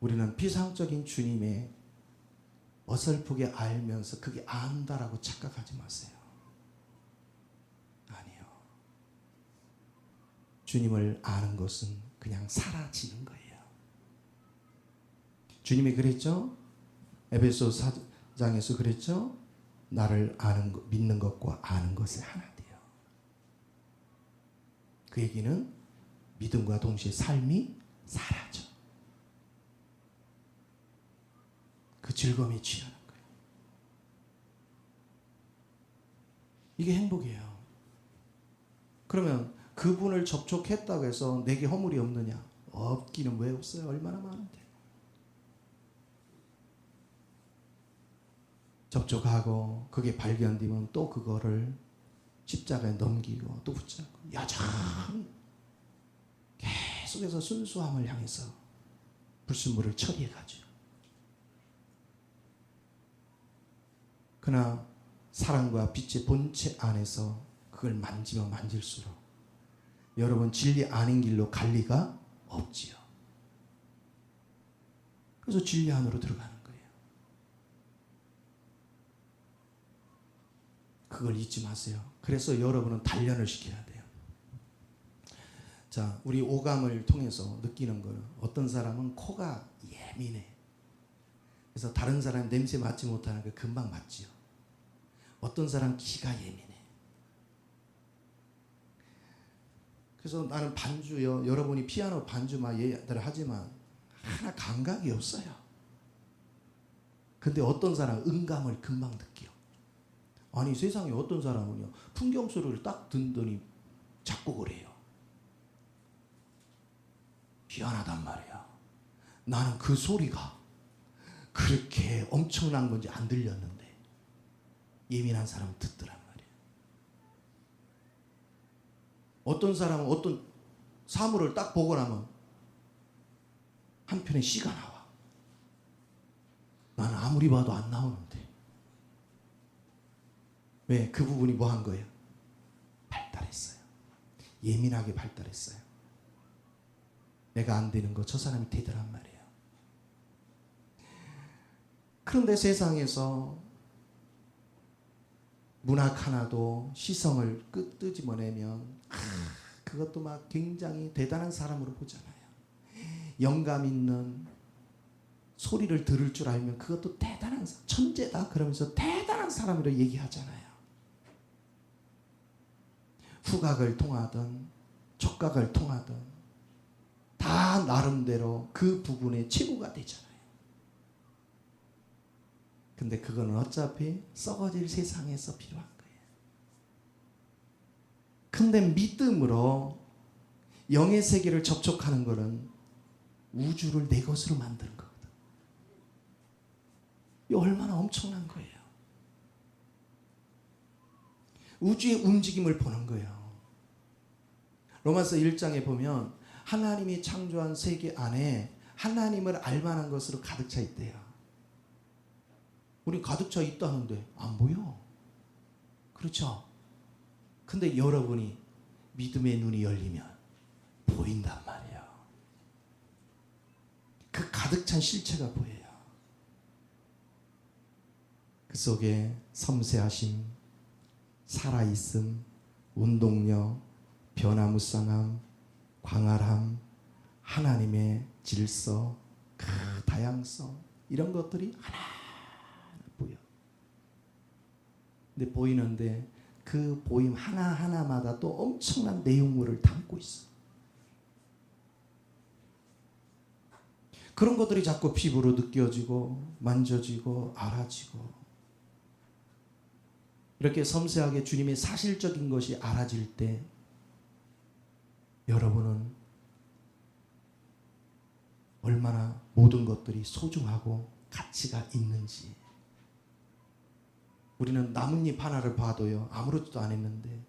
우리는 비상적인 주님의 어설프게 알면서 그게 안다라고 착각하지 마세요. 아니요. 주님을 아는 것은 그냥 사라지는 거예요. 주님이 그랬죠? 에베소 4장에서 그랬죠? 나를 아는 것, 믿는 것과 아는 것이 하나 돼요. 그 얘기는 믿음과 동시에 삶이 사라져. 그 즐거움에 취하는 거예요. 이게 행복이에요. 그러면 그분을 접촉했다고 해서 내게 허물이 없느냐? 없기는 왜 없어요? 얼마나 많은데. 접촉하고 그게 발견되면 또 그거를 십자가에 넘기고 또 붙잡고 여전히 계속해서 순수함을 향해서 불순물을 처리해 가죠. 그러나 사랑과 빛의 본체 안에서 그걸 만지면 만질수록 여러분 진리 아닌 길로 갈 리가 없지요. 그래서 진리 안으로 들어가는 거예요. 그걸 잊지 마세요. 그래서 여러분은 단련을 시켜야 돼요. 자, 우리 오감을 통해서 느끼는 거는 어떤 사람은 코가 예민해. 그래서 다른 사람 냄새 맡지 못하는 게 금방 맡지요. 어떤 사람 귀가 예민해. 그래서 나는 반주요. 여러분이 피아노 반주 막 얘들 하지만 하나 감각이 없어요. 근데 어떤 사람은 음감을 금방 느껴. 아니 세상에 어떤 사람은요. 풍경 소리를 딱 듣더니 작곡을 해요. 희한하단 말이야. 나는 그 소리가 그렇게 엄청난 건지 안 들렸는데 예민한 사람은 듣더란 말이에요. 어떤 사람은 어떤 사물을 딱 보고 나면 한편의 시가 나와. 나는 아무리 봐도 안 나오는데. 왜? 그 부분이 뭐 한 거예요? 발달했어요. 예민하게 발달했어요. 내가 안 되는 거 저 사람이 되더란 말이에요. 그런데 세상에서 문학 하나도 시성을 끄집어내면 그것도 막 굉장히 대단한 사람으로 보잖아요. 영감 있는 소리를 들을 줄 알면 그것도 대단한 천재다 그러면서 대단한 사람으로 얘기하잖아요. 후각을 통하든 촉각을 통하든 다 나름대로 그 부분의 최고가 되잖아요. 근데 그거는 어차피 썩어질 세상에서 필요한 거예요. 근데 믿음으로 영의 세계를 접촉하는 거는 우주를 내 것으로 만드는 거거든. 이 얼마나 엄청난 거예요. 우주의 움직임을 보는 거예요. 로마서 1장에 보면 하나님이 창조한 세계 안에 하나님을 알만한 것으로 가득 차 있대요. 우리 가득 차 있다는데 안 보여. 그렇죠? 근데 여러분이 믿음의 눈이 열리면 보인단 말이에요. 그 가득 찬 실체가 보여요. 그 속에 섬세하심, 살아있음, 운동력, 변화무쌍함, 광활함, 하나님의 질서, 그 다양성 이런 것들이 하나 보여. 근데 보이는데 그 보임 하나하나마다 또 엄청난 내용물을 담고 있어. 그런 것들이 자꾸 피부로 느껴지고 만져지고 알아지고 이렇게 섬세하게 주님의 사실적인 것이 알아질 때 여러분은 얼마나 모든 것들이 소중하고 가치가 있는지. 우리는 나뭇잎 하나를 봐도요 아무렇지도 않았는데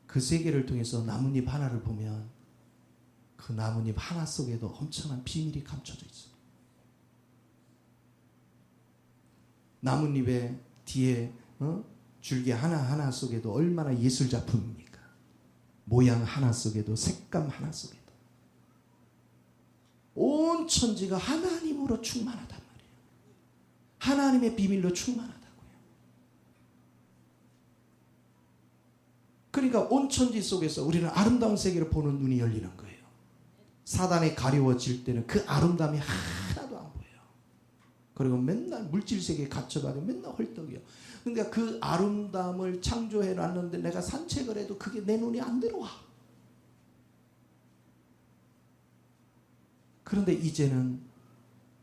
그 세계를 통해서 나뭇잎 하나를 보면 그 나뭇잎 하나 속에도 엄청난 비밀이 감춰져 있어요. 나뭇잎의 뒤에 줄기 하나하나 속에도 얼마나 예술 작품입니까? 모양 하나 속에도, 색감 하나 속에도 온 천지가 하나님으로 충만하단 말이에요. 하나님의 비밀로 충만하다고요. 그러니까 온 천지 속에서 우리는 아름다운 세계를 보는 눈이 열리는 거예요. 사단에 가려워질 때는 그 아름다움이 하나도 안 보여요. 그리고 맨날 물질 세계에 갇혀가지고 맨날 헐떡이요. 그러니까 그 아름다움을 창조해 놨는데 내가 산책을 해도 그게 내 눈에 안 들어와. 그런데 이제는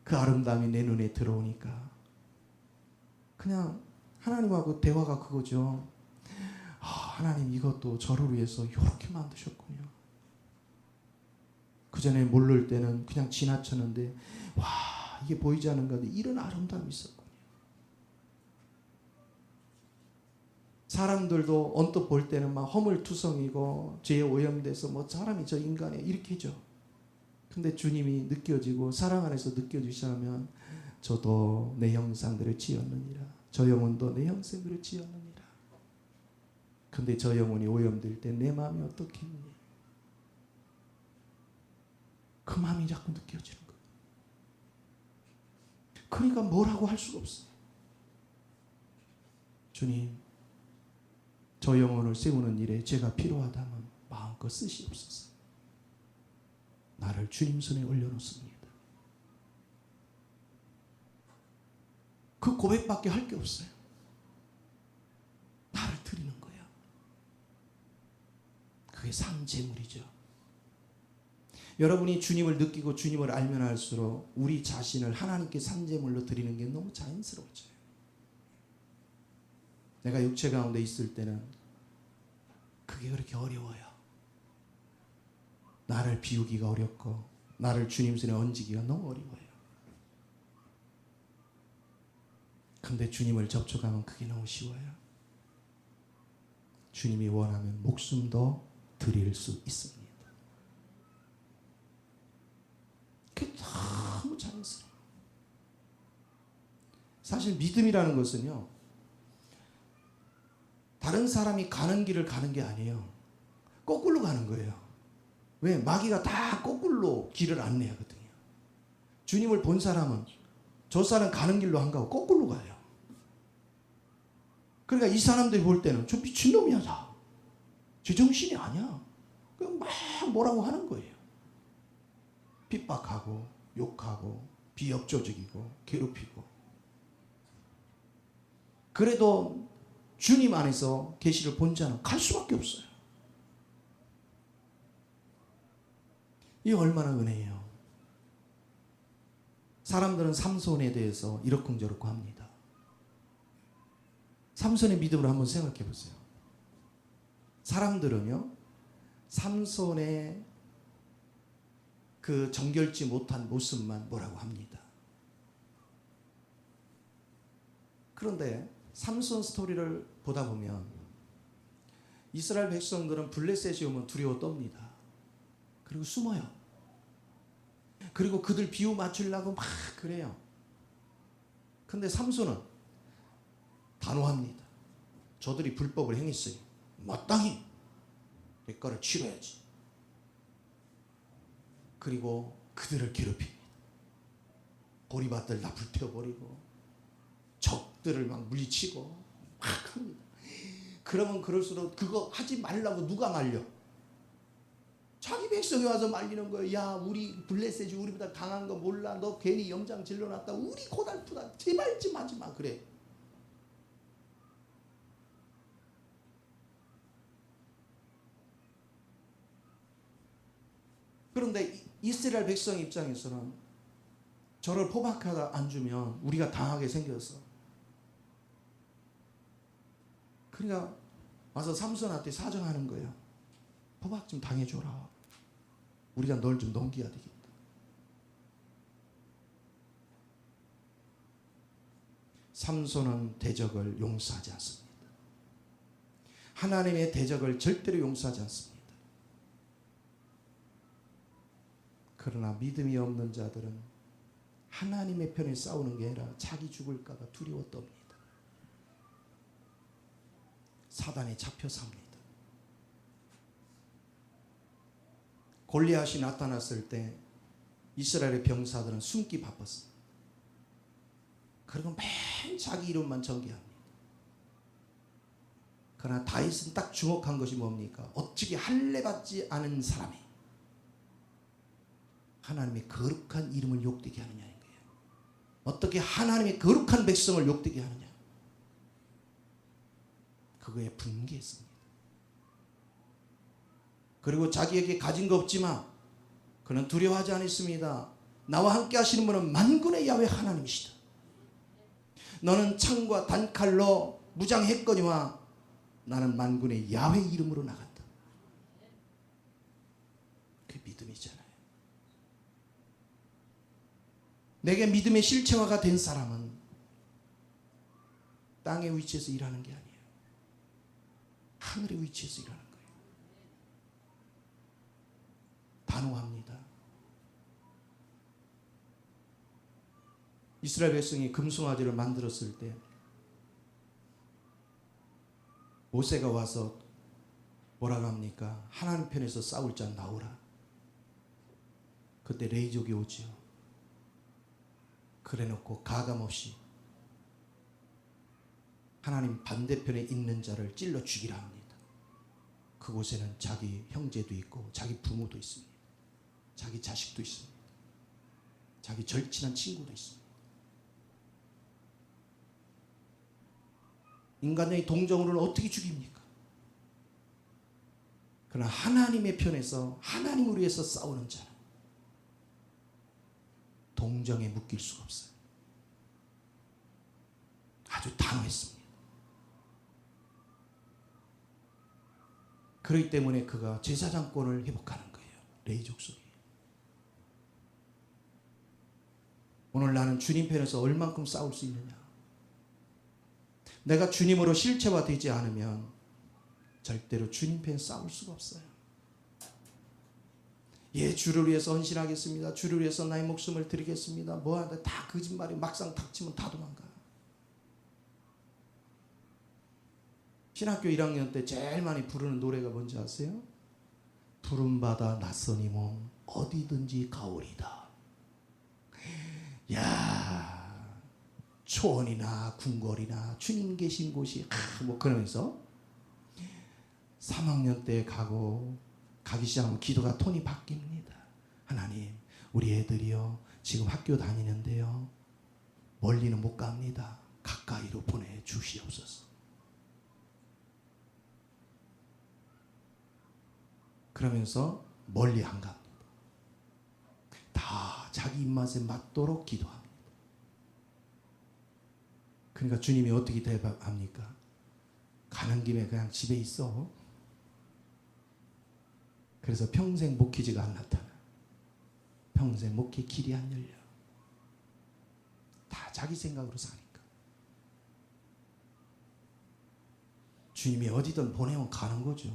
그 아름다움이 내 눈에 들어오니까 그냥 하나님하고 대화가 그거죠. 하나님, 이것도 저를 위해서 이렇게 만드셨군요. 그 전에 모를 때는 그냥 지나쳤는데 와, 이게 보이지 않는 가운데 이런 아름다움이 있었군요. 사람들도 언뜻 볼 때는 막 허물투성이고 죄에 오염돼서 뭐 사람이 저 인간에 이렇게죠. 근데 주님이 느껴지고 사랑 안에서 느껴지시면 저도 내 형상대로 지었느니라. 저 영혼도 내 형상대로 지었느니라. 근데 저 영혼이 오염될 때 내 마음이 어떻겠니? 그 마음이 자꾸 느껴지는 거예요. 그러니까 뭐라고 할 수가 없어요. 주님, 저 영혼을 세우는 일에 제가 필요하다면 마음껏 쓰시옵소서. 나를 주님 손에 올려놓습니다. 그 고백밖에 할 게 없어요. 나를 드리는 거예요. 그게 산재물이죠. 여러분이 주님을 느끼고 주님을 알면 알수록 우리 자신을 하나님께 산재물로 드리는 게 너무 자연스러워져요. 내가 육체 가운데 있을 때는 그게 그렇게 어려워요. 나를 비우기가 어렵고 나를 주님 손에 얹기가 너무 어려워요. 근데 주님을 접촉하면 그게 너무 쉬워요. 주님이 원하면 목숨도 드릴 수 있습니다. 그게 너무 자연스러워요. 사실 믿음이라는 것은요, 다른 사람이 가는 길을 가는 게 아니에요. 거꾸로 가는 거예요. 왜? 마귀가 다 거꾸로 길을 안내하거든요. 주님을 본 사람은 저 사람 가는 길로 안 가고 거꾸로 가요. 그러니까 이 사람들이 볼 때는 저 미친놈이야, 다. 제정신이 아니야. 그냥 막 뭐라고 하는 거예요. 핍박하고 욕하고 비협조적이고 괴롭히고. 그래도 주님 안에서 계시를 본 자는 갈 수밖에 없어요. 이게 얼마나 은혜예요. 사람들은 삼손에 대해서 이러쿵저러쿵 합니다. 삼손의 믿음을 한번 생각해 보세요. 사람들은요, 삼손의 그 정결지 못한 모습만 뭐라고 합니다. 그런데 삼손 스토리를 보다 보면 이스라엘 백성들은 블레셋이 오면 두려워 떱니다. 그리고 숨어요. 그리고 그들 비유 맞추려고 막 그래요. 근데 삼손은 단호합니다. 저들이 불법을 행했어요. 마땅히 대가를 치러야지. 그리고 그들을 괴롭힙니다. 보리밭들 다 불태워버리고 적들을 막 물리치고 막 합니다. 그러면 그럴수록 그거 하지 말라고 누가 말려? 자기 백성이 와서 말리는 거예요. 야, 우리 블레셋이 우리보다 강한 거 몰라? 너 괜히 염장 질러놨다. 우리 고달프다. 제발 좀 하지 마. 그래. 그런데 이스라엘 백성 입장에서는 저를 포박하다 안 주면 우리가 당하게 생겼어. 그러니까 와서 삼손한테 사정하는 거예요. 포박 좀 당해줘라. 우리가 널 좀 넘겨야 되겠다. 삼손은 대적을 용서하지 않습니다. 하나님의 대적을 절대로 용서하지 않습니다. 그러나 믿음이 없는 자들은 하나님의 편에 싸우는 게 아니라 자기 죽을까 봐 두려워 떱니다. 사단에 잡혀 삽니다. 골리앗이 나타났을 때 이스라엘의 병사들은 숨기 바빴어요. 그리고 맨 자기 이름만 전개합니다. 그러나 다윗은 딱 주목한 것이 뭡니까? 어찌게 할례받지 않은 사람이 하나님의 거룩한 이름을 욕되게 하느냐인 거예요. 어떻게 하나님의 거룩한 백성을 욕되게 하느냐. 그거에 분개했습니다. 그리고 자기에게 가진 거 없지만 그는 두려워하지 않았습니다. 나와 함께 하시는 분은 만군의 야훼 하나님이시다. 너는 창과 단칼로 무장했거니와 나는 만군의 야훼 이름으로 나간다. 그 믿음이잖아요. 내게 믿음의 실체화가 된 사람은 땅의 위치에서 일하는 게 아니에요. 하늘의 위치에서 일하는 거예요. 단호합니다. 이스라엘 백성이 금송아지를 만들었을 때 모세가 와서 뭐라고 합니까? 하나님 편에서 싸울 자 나오라. 그때 레이족이 오지요. 그래놓고 가감없이 하나님 반대편에 있는 자를 찔러 죽이라 합니다. 그곳에는 자기 형제도 있고 자기 부모도 있습니다. 자기 자식도 있습니다. 자기 절친한 친구도 있습니다. 인간의 동정으로는 어떻게 죽입니까? 그러나 하나님의 편에서 하나님을 위해서 싸우는 자는 동정에 묶일 수가 없어요. 아주 단호했습니다. 그렇기 때문에 그가 제사장권을 회복하는 거예요. 레위 족속이. 오늘 나는 주님 편에서 얼만큼 싸울 수 있느냐? 내가 주님으로 실체화되지 않으면 절대로 주님 편 싸울 수가 없어요. 예, 주를 위해서 헌신하겠습니다. 주를 위해서 나의 목숨을 드리겠습니다. 뭐하는데 다 거짓말이 막상 닥치면 다 도망가. 신학교 1학년 때 제일 많이 부르는 노래가 뭔지 아세요? 푸른바다 낯선 이 몸 어디든지 가오리다. 야, 초원이나 궁궐이나 주님 계신 곳이 뭐 그러면서 3학년 때 가기 시작하면 기도가 톤이 바뀝니다. 하나님, 우리 애들이요 지금 학교 다니는데요 멀리는 못 갑니다. 가까이로 보내주시옵소서. 그러면서 멀리 안 갑니다. 다 자기 입맛에 맞도록 기도합니다. 그러니까 주님이 어떻게 대답합니까? 가는 김에 그냥 집에 있어. 그래서 평생 목회지가 안 나타나. 평생 목회 길이 안 열려. 다 자기 생각으로 사니까. 주님이 어디든 보내면 가는 거죠.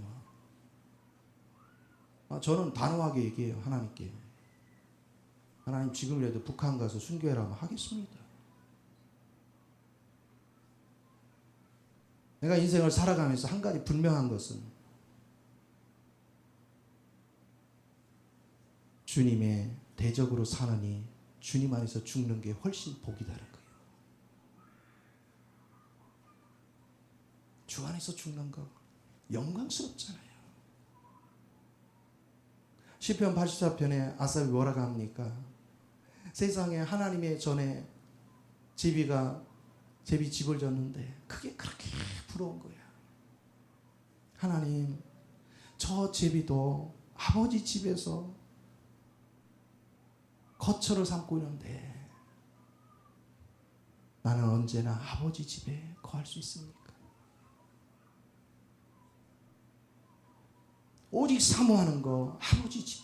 저는 단호하게 얘기해요. 하나님께. 하나님 지금이라도 북한 가서 순교해라면 하겠습니다. 내가 인생을 살아가면서 한 가지 분명한 것은 주님의 대적으로 사느니 주님 안에서 죽는 게 훨씬 복이다는 거예요. 주 안에서 죽는 거 영광스럽잖아요. 시편 84편에 아삽이 뭐라고 합니까? 세상에 하나님의 전에 제비 집을 졌는데 그게 그렇게 부러운 거야. 하나님, 저 제비도 아버지 집에서 거처를 삼고 있는데 나는 언제나 아버지 집에 거할 수 있습니까? 오직 사모하는 거 아버지 집.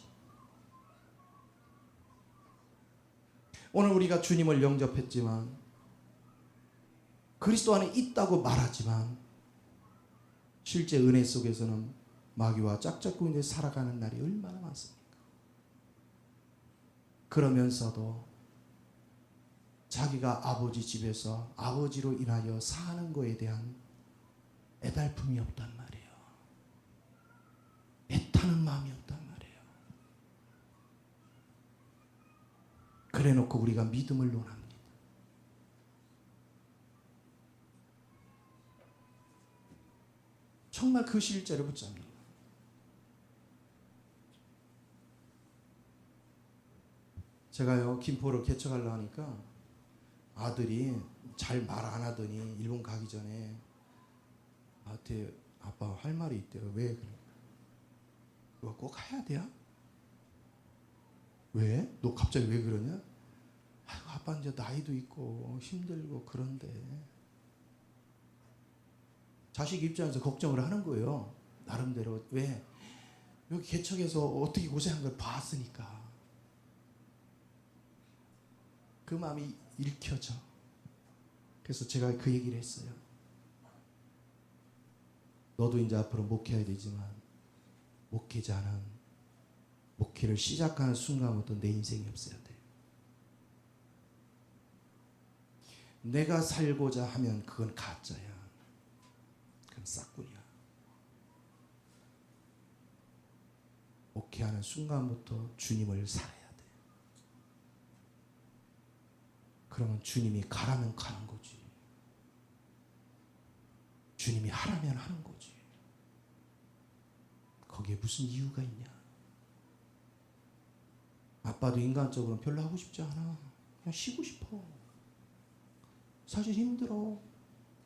오늘 우리가 주님을 영접했지만 그리스도 안에 있다고 말하지만 실제 은혜 속에서는 마귀와 짝짝꿍이 살아가는 날이 얼마나 많습니까? 그러면서도 자기가 아버지 집에서 아버지로 인하여 사는 거에 대한 애달픔이 없단 말이에요. 애타는 마음이 없단 말이에요. 그래 놓고 우리가 믿음을 논합니다. 정말 그 실제를 붙잡는 거예요. 제가요 김포로 개척하려고 하니까 아들이 잘 말 안 하더니 일본 가기 전에 나한테 아빠 할 말이 있대요. 왜 그래? 너 꼭 해야 돼요? 왜? 너 갑자기 왜 그러냐? 아이고 아빠 이제 나이도 있고 힘들고 그런데 자식 입장에서 걱정을 하는 거예요. 나름대로. 왜? 여기 개척해서 어떻게 고생한 걸 봤으니까. 그 마음이 읽혀져. 그래서 제가 그 얘기를 했어요. 너도 이제 앞으로 목회해야 되지만 목회자는 목회를 시작하는 순간부터 내 인생이 없어야 돼. 내가 살고자 하면 그건 가짜야. 그건 싹군이야. 목회하는 순간부터 주님을 살아야 돼. 그러면 주님이 가라면 가는 거지. 주님이 하라면 하는 거지. 거기에 무슨 이유가 있냐? 아빠도 인간적으로는 별로 하고 싶지 않아. 그냥 쉬고 싶어. 사실 힘들어.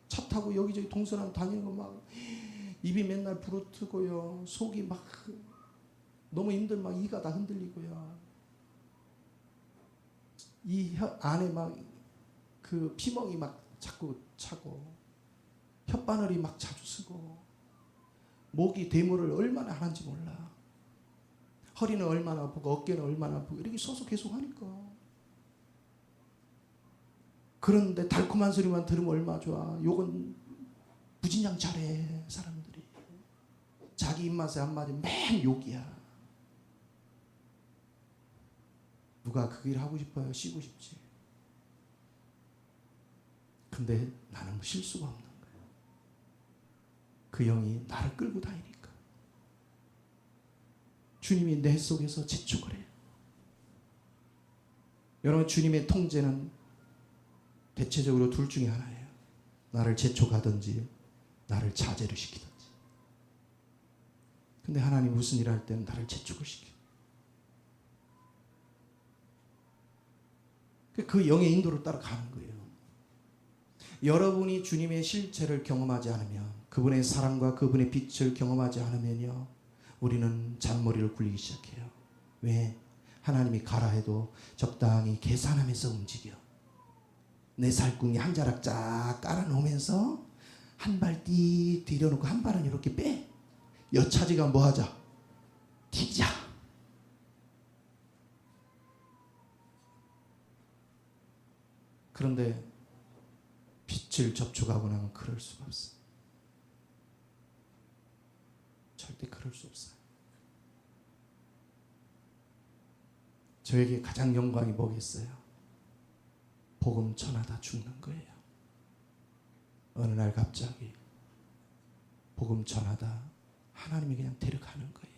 차 타고 여기저기 동서남 다니는 거 막 입이 맨날 부르트고요. 속이 막 너무 힘들면 막 이가 다 흔들리고요. 이 안에 막 그 피멍이 막 자꾸 차고 혓바늘이 막 자주 쓰고 목이 대물을 얼마나 하는지 몰라. 허리는 얼마나 아프고 어깨는 얼마나 아프고 이렇게 서서 계속 하니까. 그런데 달콤한 소리만 들으면 얼마나 좋아. 욕은 무진장 잘해 사람들이. 자기 입맛에 한마디 맨 욕이야. 누가 그 일 하고 싶어요? 쉬고 싶지. 근데 나는 쉴 수가 없는 거예요. 그 영이 나를 끌고 다니니까. 주님이 내 속에서 재촉을 해요. 여러분 주님의 통제는 대체적으로 둘 중에 하나예요. 나를 재촉하든지 나를 자제를 시키든지. 근데 하나님 무슨 일을 할 때는 나를 재촉을 시켜요. 그 영의 인도를 따라가는 거예요. 여러분이 주님의 실체를 경험하지 않으면, 그분의 사랑과 그분의 빛을 경험하지 않으면요, 우리는 잔머리를 굴리기 시작해요. 왜? 하나님이 가라 해도 적당히 계산하면서 움직여. 내 살궁이 한 자락 쫙 깔아놓으면서 한 발 띠 들여놓고 한 발은 이렇게 빼. 여차지가 뭐 하자? 튀자. 그런데 빛을 접촉하고 나면 그럴 수가 없어. 절대 그럴 수 없어요. 저에게 가장 영광이 뭐겠어요? 복음 전하다 죽는 거예요. 어느 날 갑자기 복음 전하다 하나님이 그냥 데려가는 거예요.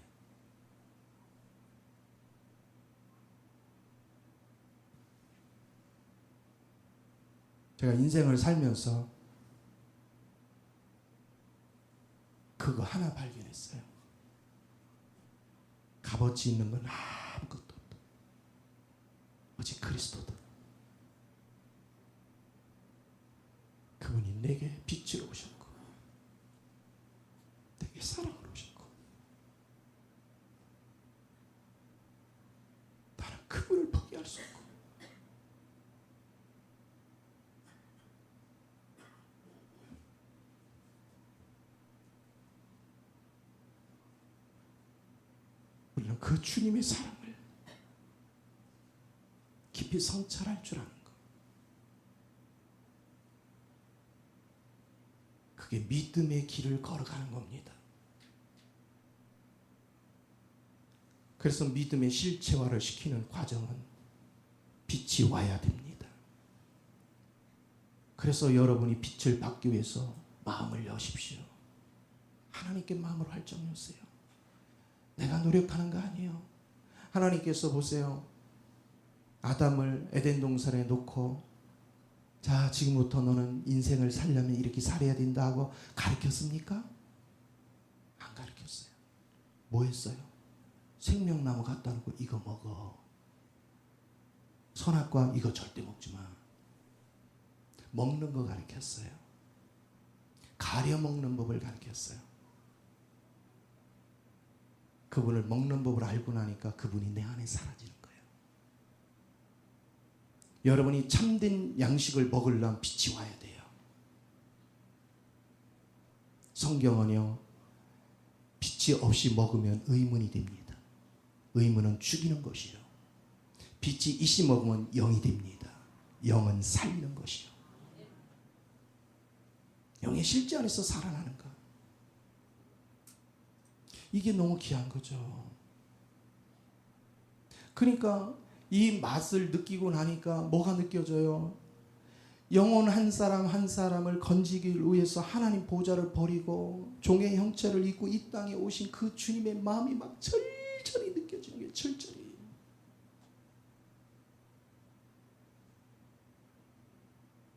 제가 인생을 살면서 그거 하나 발견했어요. 값어치 있는 건 아무것도 없다. 오직 그리스도다. 그분이 내게 빛으로 오셨고 내게 사랑으로 오셨고 나는 그분을 포기할 수 없고 우리는 그 주님의 사랑을 깊이 성찰할 줄 아는 것. 그게 믿음의 길을 걸어가는 겁니다. 그래서 믿음의 실체화를 시키는 과정은 빛이 와야 됩니다. 그래서 여러분이 빛을 받기 위해서 마음을 여십시오. 하나님께 마음을 활짝 여세요. 내가 노력하는 거 아니에요. 하나님께서 보세요. 아담을 에덴 동산에 놓고 자, 지금부터 너는 인생을 살려면 이렇게 살아야 된다 하고 가르쳤습니까? 안 가르쳤어요. 뭐 했어요? 생명나무 갖다 놓고 이거 먹어. 선악과 이거 절대 먹지 마. 먹는 거 가르쳤어요. 가려 먹는 법을 가르쳤어요. 그분을 먹는 법을 알고 나니까 그분이 내 안에 사라지는 거예요. 여러분이 참된 양식을 먹으려면 빛이 와야 돼요. 성경은요, 빛이 없이 먹으면 의문이 됩니다. 의문은 죽이는 것이요. 빛이 있이 먹으면 영이 됩니다. 영은 살리는 것이요. 영의 실제 안에서 살아나는 것. 이게 너무 귀한 거죠. 그러니까 이 맛을 느끼고 나니까 뭐가 느껴져요? 영혼 한 사람 한 사람을 건지기 위해서 하나님 보좌를 버리고 종의 형체를 입고 이 땅에 오신 그 주님의 마음이 막 철저히 느껴지는 게 철저히.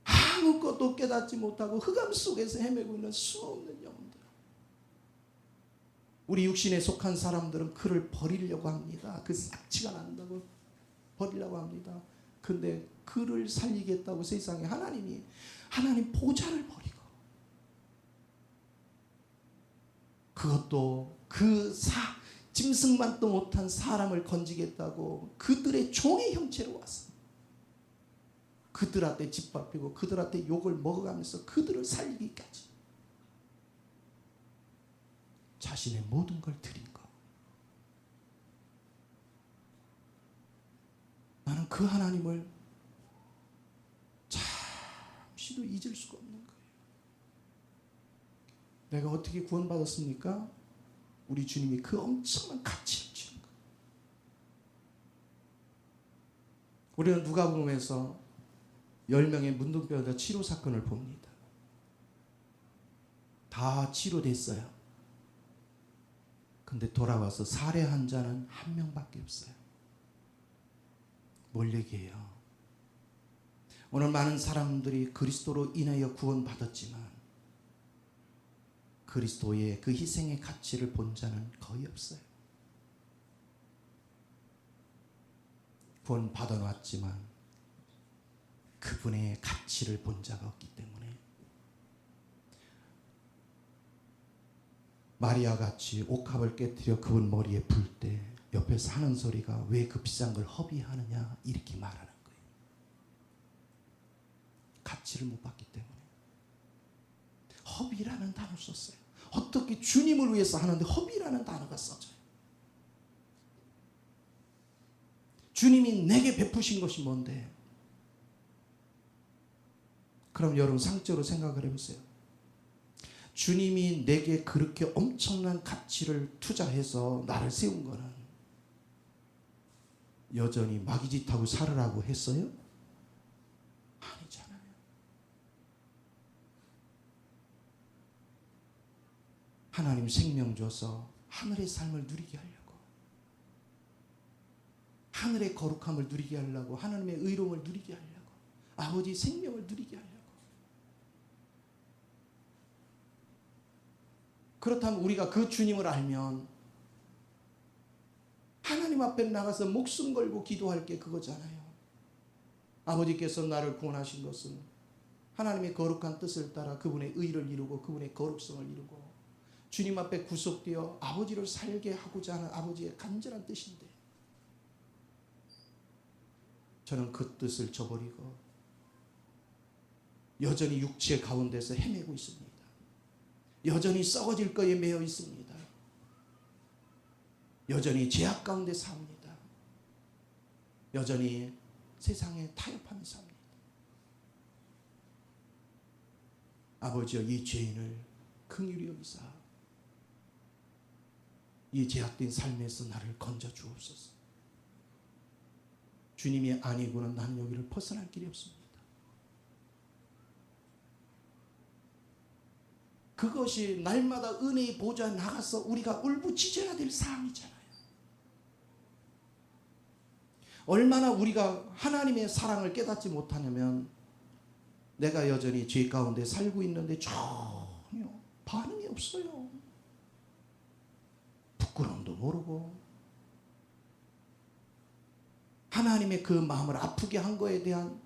아무것도 깨닫지 못하고 흑암 속에서 헤매고 있는 수없는 영혼들. 우리 육신에 속한 사람들은 그를 버리려고 합니다. 그 싹치가 난다고 버리려고 합니다. 근데 그를 살리겠다고 세상에 하나님 보좌를 버리고 그것도 짐승만도 못한 사람을 건지겠다고 그들의 종의 형체로 왔어. 그들한테 짓밟히고 그들한테 욕을 먹어가면서 그들을 살리기까지 자신의 모든 걸 드린 거. 나는 그 하나님을 잠시도 잊을 수가 없는 거예요. 내가 어떻게 구원받았습니까? 우리 주님이 그 엄청난 가치를 주는 거예요. 우리는 누가복음에서 10명의 문둥병자 치료 사건을 봅니다. 다 치료됐어요. 근데 돌아와서 살해한 자는 한 명밖에 없어요. 뭘 얘기해요? 오늘 많은 사람들이 그리스도로 인하여 구원받았지만 그리스도의 그 희생의 가치를 본 자는 거의 없어요. 구원 받아놨지만 그분의 가치를 본 자가 없기 때문에 마리아 같이 옥합을 깨뜨려 그분 머리에 불 때 옆에서 하는 소리가 왜 그 비싼 걸 허비하느냐 이렇게 말하는 거예요. 가치를 못 봤기 때문에. 허비라는 단어 썼어요. 어떻게 주님을 위해서 하는데 허비라는 단어가 써져요. 주님이 내게 베푸신 것이 뭔데? 그럼 여러분 상적으로 생각을 해보세요. 주님이 내게 그렇게 엄청난 가치를 투자해서 나를 세운 거는 여전히 마귀짓하고 살으라고 했어요? 아니잖아요. 하나님 생명 줘서 하늘의 삶을 누리게 하려고, 하늘의 거룩함을 누리게 하려고, 하나님의 의로움을 누리게 하려고, 아버지 생명을 누리게 하려고. 그렇다면 우리가 그 주님을 알면 하나님 앞에 나가서 목숨 걸고 기도할 게 그거잖아요. 아버지께서 나를 구원하신 것은 하나님의 거룩한 뜻을 따라 그분의 의를 이루고 그분의 거룩성을 이루고 주님 앞에 구속되어 아버지를 살게 하고자 하는 아버지의 간절한 뜻인데 저는 그 뜻을 저버리고 여전히 육체 가운데서 헤매고 있습니다. 여전히 썩어질 거에 매여 있습니다. 여전히 죄악 가운데 삽니다. 여전히 세상에 타협하며 삽니다. 아버지여, 이 죄인을 긍휼히 여기사 이 죄악된 삶에서 나를 건져 주옵소서. 주님이 아니고는 난 여기를 벗어날 길이 없습니다. 그것이 날마다 은혜의 보좌에 나가서 우리가 울부짖어야 될 사항이잖아요. 얼마나 우리가 하나님의 사랑을 깨닫지 못하냐면 내가 여전히 죄 가운데 살고 있는데 전혀 반응이 없어요. 부끄러움도 모르고 하나님의 그 마음을 아프게 한 거에 대한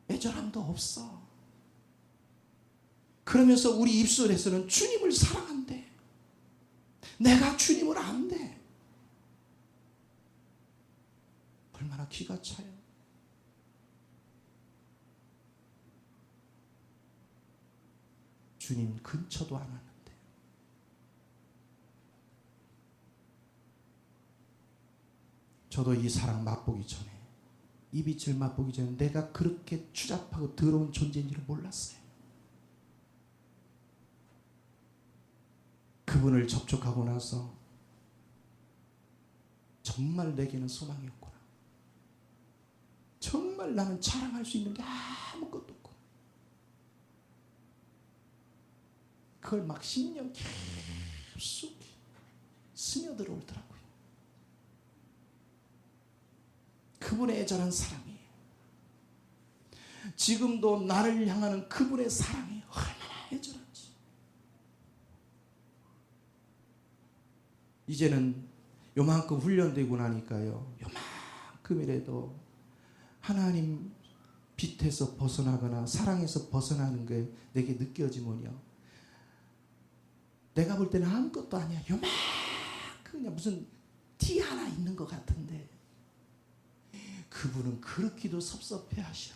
애절함도 없어. 그러면서 우리 입술에서는 주님을 사랑한대. 내가 주님을 안대. 얼마나 기가 차요. 주님 근처도 안 왔는데. 저도 이 사랑 맛보기 전에, 이 빛을 맛보기 전에 내가 그렇게 추잡하고 더러운 존재인지를 몰랐어요. 그분을 접촉하고 나서 정말 내게는 소망이 없구나. 정말 나는 자랑할 수 있는 게 아무것도 없구나. 그걸 막 10년 계속 스며들어오더라고요. 그분의 애절한 사랑이, 지금도 나를 향하는 그분의 사랑이 얼마나 애절한지. 이제는 요만큼 훈련되고 나니까요, 요만큼이라도 하나님 빛에서 벗어나거나 사랑에서 벗어나는 게 내게 느껴지면요, 내가 볼 때는 아무것도 아니야. 요만큼 그냥 무슨 티 하나 있는 것 같은데 그분은 그렇기도 섭섭해 하셔.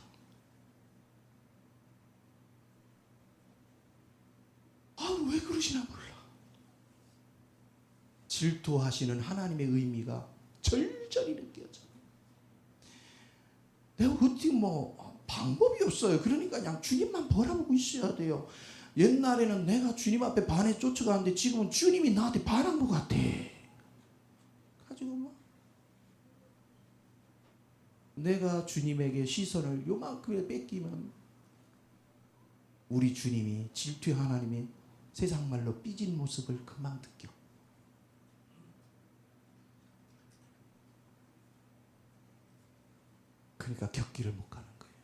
왜 그러시나 몰라. 질투하시는 하나님의 의미가 절절히 느껴져. 내가 어떻게 방법이 없어요. 그러니까 그냥 주님만 바라보고 있어야 돼요. 옛날에는 내가 주님 앞에 반에 쫓아가는데 지금은 주님이 나한테 반한 것 같아. 가지고 내가 주님에게 시선을 요만큼에 뺏기면 우리 주님이, 질투의 하나님이 세상 말로 삐진 모습을 금방 느껴. 그러니까 곁길을 못 가는 거예요.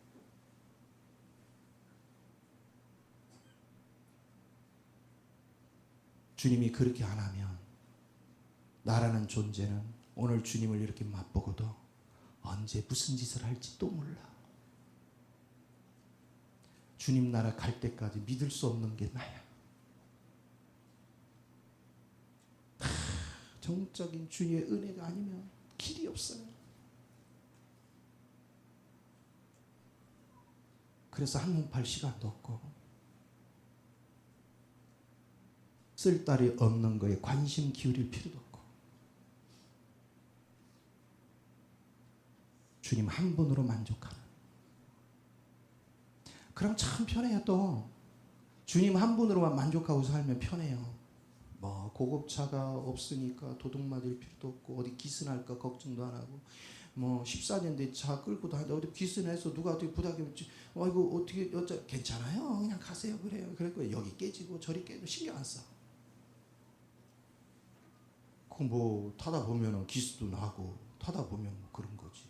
주님이 그렇게 안 하면 나라는 존재는 오늘 주님을 이렇게 맛보고도 언제 무슨 짓을 할지 또 몰라. 주님 나라 갈 때까지 믿을 수 없는 게 나야. 정적인 주님의 은혜가 아니면 길이 없어요. 그래서 한눈 팔 시간도 없고 쓸데리 없는 거에 관심 기울일 필요도 없고 주님 한 분으로 만족하는, 그럼 참 편해요. 또 주님 한 분으로만 만족하고 살면 편해요. 고급차가 없으니까 도둑 맞을 필요도 없고 어디 기스날까 걱정도 안 하고 14년 된 차 끌고 다니는데 어디 기스내서 누가 어떻게 부탁하면 이거 어떻게 괜찮아요. 그냥 가세요. 그래요. 그랬고 여기 깨지고 저리 깨지고 신경 안 써. 그 타다 보면은 기스도 나고 타다 보면 그런 거지.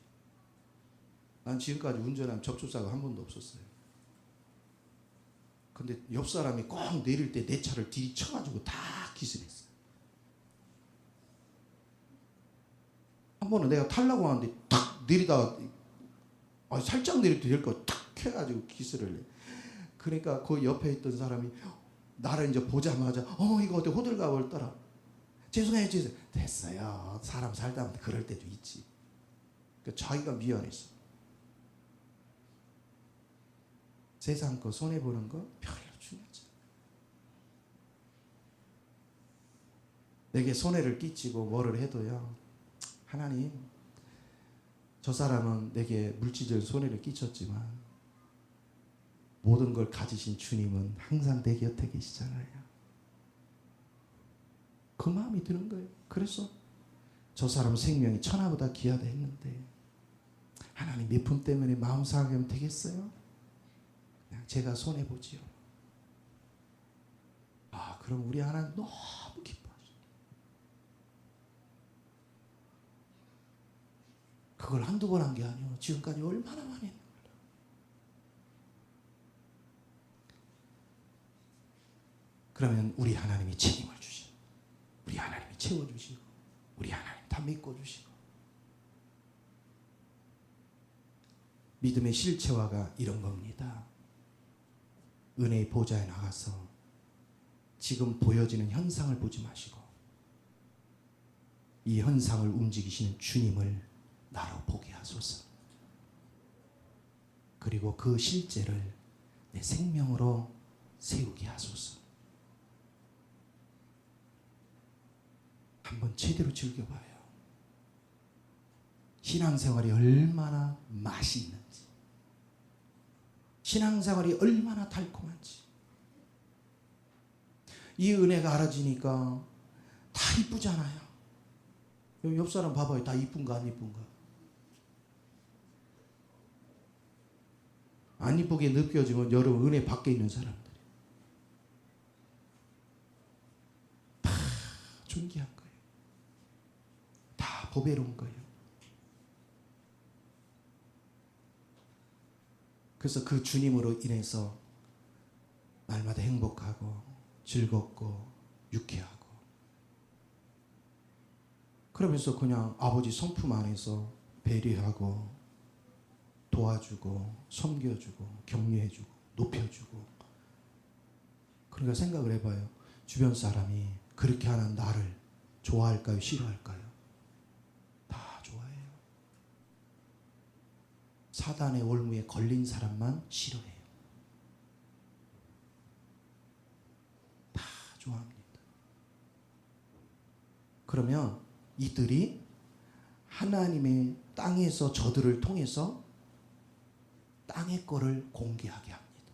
난 지금까지 운전하면 접촉사고 한 번도 없었어요. 근데 옆 사람이 꼭 내릴 때 내 차를 들이쳐가지고 다 기스냈어요. 한 번은 내가 타려고 하는데 탁 내리다가 살짝 내릴 때 될 거 탁 해가지고 기스를 내. 그러니까 그 옆에 있던 사람이 나를 이제 보자마자 이거 어때 호들갑 떨더라. 죄송해요. 됐어요. 사람 살다 보면 그럴 때도 있지. 그러니까 자기가 미안했어. 세상 거 손해보는 거 별로 중요하지. 내게 손해를 끼치고 뭐를 해도요, 하나님, 저 사람은 내게 물질적 손해를 끼쳤지만 모든 걸 가지신 주님은 항상 내 곁에 계시잖아요. 그 마음이 드는 거예요. 그래서 저 사람 생명이 천하보다 귀하다 했는데 하나님 몇 푼 때문에 마음 상하게 하면 되겠어요? 그냥 제가 손해보지요. 그럼 우리 하나님 너무 기뻐하셔. 그걸 한두 번 한 게 아니에요. 지금까지 얼마나 많이 했는 거예요. 그러면 우리 하나님이 책임을 주시고, 우리 하나님이 채워주시고, 우리 하나님 다 믿고 주시고. 믿음의 실체화가 이런 겁니다. 은혜의 보좌에 나가서 지금 보여지는 현상을 보지 마시고 이 현상을 움직이시는 주님을 나로 보게 하소서. 그리고 그 실제를 내 생명으로 세우게 하소서. 한번 제대로 즐겨봐요. 신앙생활이 얼마나 맛이 있는지, 신앙생활이 얼마나 달콤한지. 이 은혜가 알아지니까 다 이쁘잖아요. 옆 사람 봐봐요. 다 이쁜가 안 이쁜가? 안 이쁘게 느껴지면 여러분 은혜 밖에 있는 사람들이 다 존귀한 거예요. 다 보배로운 거예요. 그래서 그 주님으로 인해서 날마다 행복하고 즐겁고 유쾌하고, 그러면서 그냥 아버지 성품 안에서 배려하고 도와주고 섬겨주고 격려해주고 높여주고. 그러니까 생각을 해봐요. 주변 사람이 그렇게 하는 나를 좋아할까요? 싫어할까요? 다 좋아해요. 사단의 올무에 걸린 사람만 싫어해요. 다 좋아합니다. 그러면 이들이 하나님의 땅에서 저들을 통해서 땅의 거를 공개하게 합니다.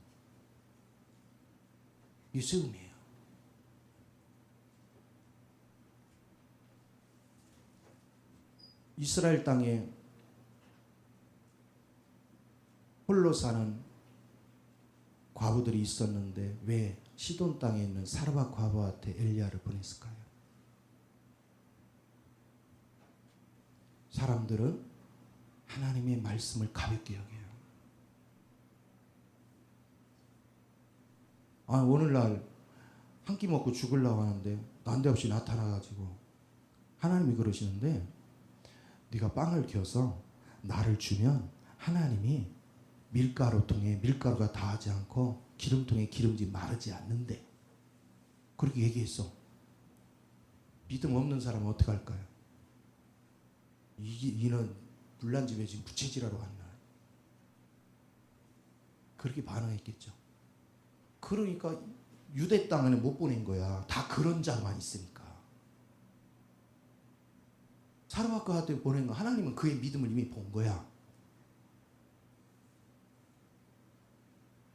이게 세움이에요. 이스라엘 땅에 홀로 사는 과부들이 있었는데 왜 시돈 땅에 있는 사르밧 과부한테 엘리야를 보냈을까요? 사람들은 하나님의 말씀을 가볍게 여겨요. 오늘날 한 끼 먹고 죽으려고 하는데 난데없이 나타나가지고 하나님이 그러시는데, 네가 빵을 켜서 나를 주면 하나님이 밀가루통에 밀가루가 닿지 않고 기름통에 기름이 마르지 않는데, 그렇게 얘기했어. 믿음 없는 사람은 어떻게 할까요? 이는 불난 집에 지금 부채질하러 왔나? 그렇게 반응했겠죠. 그러니까 유대 땅에는 못 보낸 거야. 다 그런 자만 있으니까. 사르밧과한테 보낸 거, 하나님은 그의 믿음을 이미 본 거야.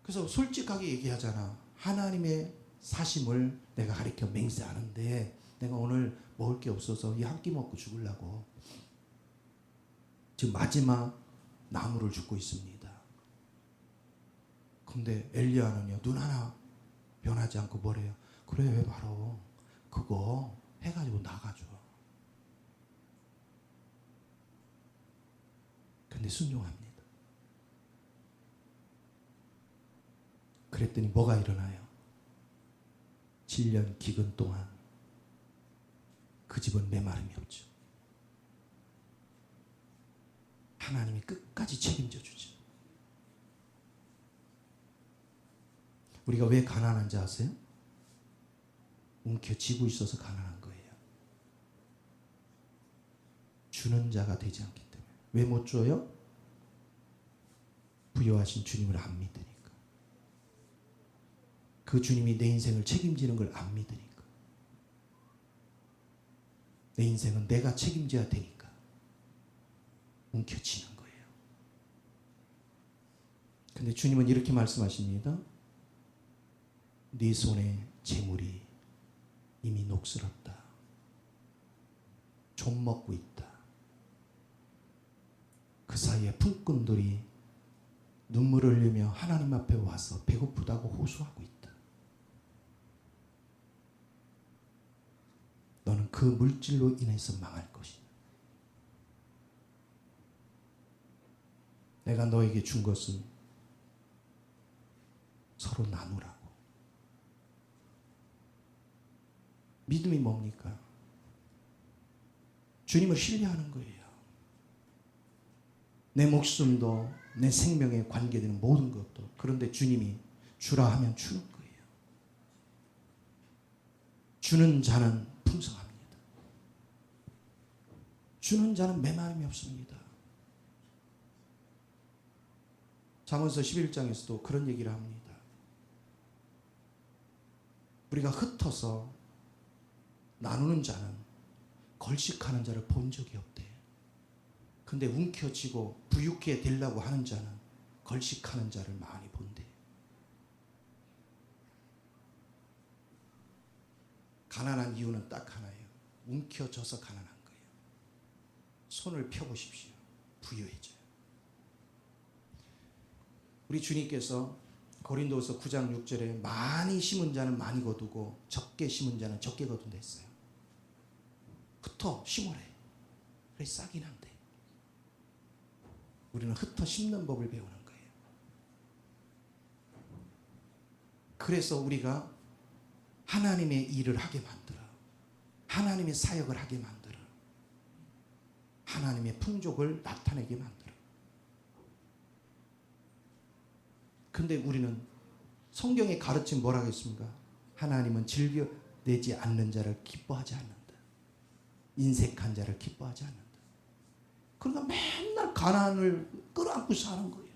그래서 솔직하게 얘기하잖아. 하나님의 사심을 내가 가리켜 맹세하는데 내가 오늘 먹을 게 없어서 이 한 끼 먹고 죽으려고 지금 마지막 나무를 줍고 있습니다. 근데 엘리야는요, 눈 하나 변하지 않고 뭐래요? 그래, 바로 그거 해가지고 나가줘. 근데 순종합니다. 그랬더니 뭐가 일어나요? 7년 기근 동안 그 집은 메마름이 없죠. 하나님이 끝까지 책임져 주죠. 우리가 왜 가난한지 아세요? 움켜쥐고 있어서 가난한 거예요. 주는 자가 되지 않기 때문에. 왜 못 줘요? 부여하신 주님을 안 믿으니까. 그 주님이 내 인생을 책임지는 걸 안 믿으니까. 내 인생은 내가 책임져야 되니까 움켜쥐는 거예요. 근데 주님은 이렇게 말씀하십니다. 네 손에 재물이 이미 녹슬었다. 좀 먹고 있다. 그 사이에 품꾼들이 눈물을 흘리며 하나님 앞에 와서 배고프다고 호소하고 있다. 너는 그 물질로 인해서 망할 것이다. 내가 너에게 준 것은 서로 나누라고. 믿음이 뭡니까? 주님을 신뢰하는 거예요. 내 목숨도 내 생명에 관계되는 모든 것도. 그런데 주님이 주라 하면 주는 거예요. 주는 자는 풍성합니다. 주는 자는 메마름이 없습니다. 잠언서 11장에서도 그런 얘기를 합니다. 우리가 흩어서 나누는 자는 걸식하는 자를 본 적이 없대. 근데 움켜쥐고 부유케 되려고 하는 자는 걸식하는 자를 많이 본대. 가난한 이유는 딱 하나예요. 움켜져서 가난한 거예요. 손을 펴보십시오. 부유해져요. 우리 주님께서 고린도서 9장 6절에 많이 심은 자는 많이 거두고 적게 심은 자는 적게 거둔다 했어요. 흩어 심으래. 그래 싹이 난대. 우리는 흩어 심는 법을 배우는 거예요. 그래서 우리가 하나님의 일을 하게 만들어. 하나님의 사역을 하게 만들어. 하나님의 풍족을 나타내게 만들어. 근데 우리는 성경의 가르침 뭐라고 했습니까? 하나님은 즐겨내지 않는 자를 기뻐하지 않는다. 인색한 자를 기뻐하지 않는다. 그러니까 맨날 가난을 끌어안고 사는 거예요.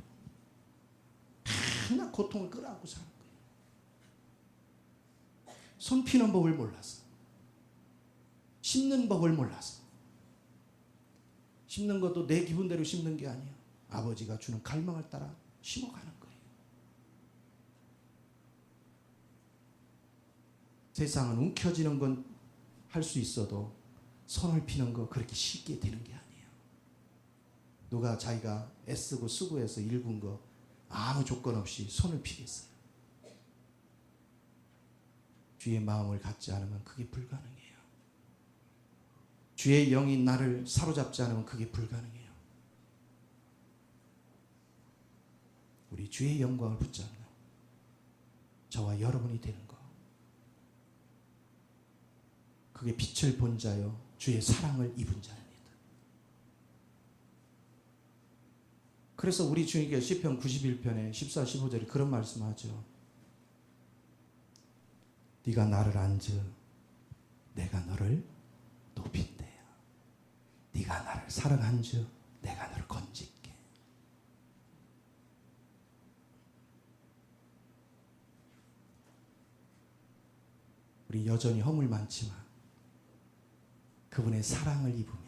맨날 고통을 끌어안고 사는 거예요. 손 피는 법을 몰라서. 심는 법을 몰라서. 심는 것도 내 기분대로 심는 게 아니에요. 아버지가 주는 갈망을 따라 심어가는 거예요. 세상은 움켜쥐는 건 할 수 있어도 손을 피는 거 그렇게 쉽게 되는 게 아니에요. 누가 자기가 애쓰고 수고해서 일군 거 아무 조건 없이 손을 피겠어요. 주의 마음을 갖지 않으면 그게 불가능해요. 주의 영이 나를 사로잡지 않으면 그게 불가능해요. 우리 주의 영광을 붙잡는 저와 여러분이 되는 거. 그게 빛을 본 자요 주의 사랑을 입은 자입니다. 그래서 우리 주님께서 시편 91편에 14, 15절에 그런 말씀하죠. 네가 나를 앉으 내가 너를 높인대요. 네가 나를 사랑한즉 내가 너를 건질게. 우리 여전히 허물 많지만 그분의 사랑을 입으면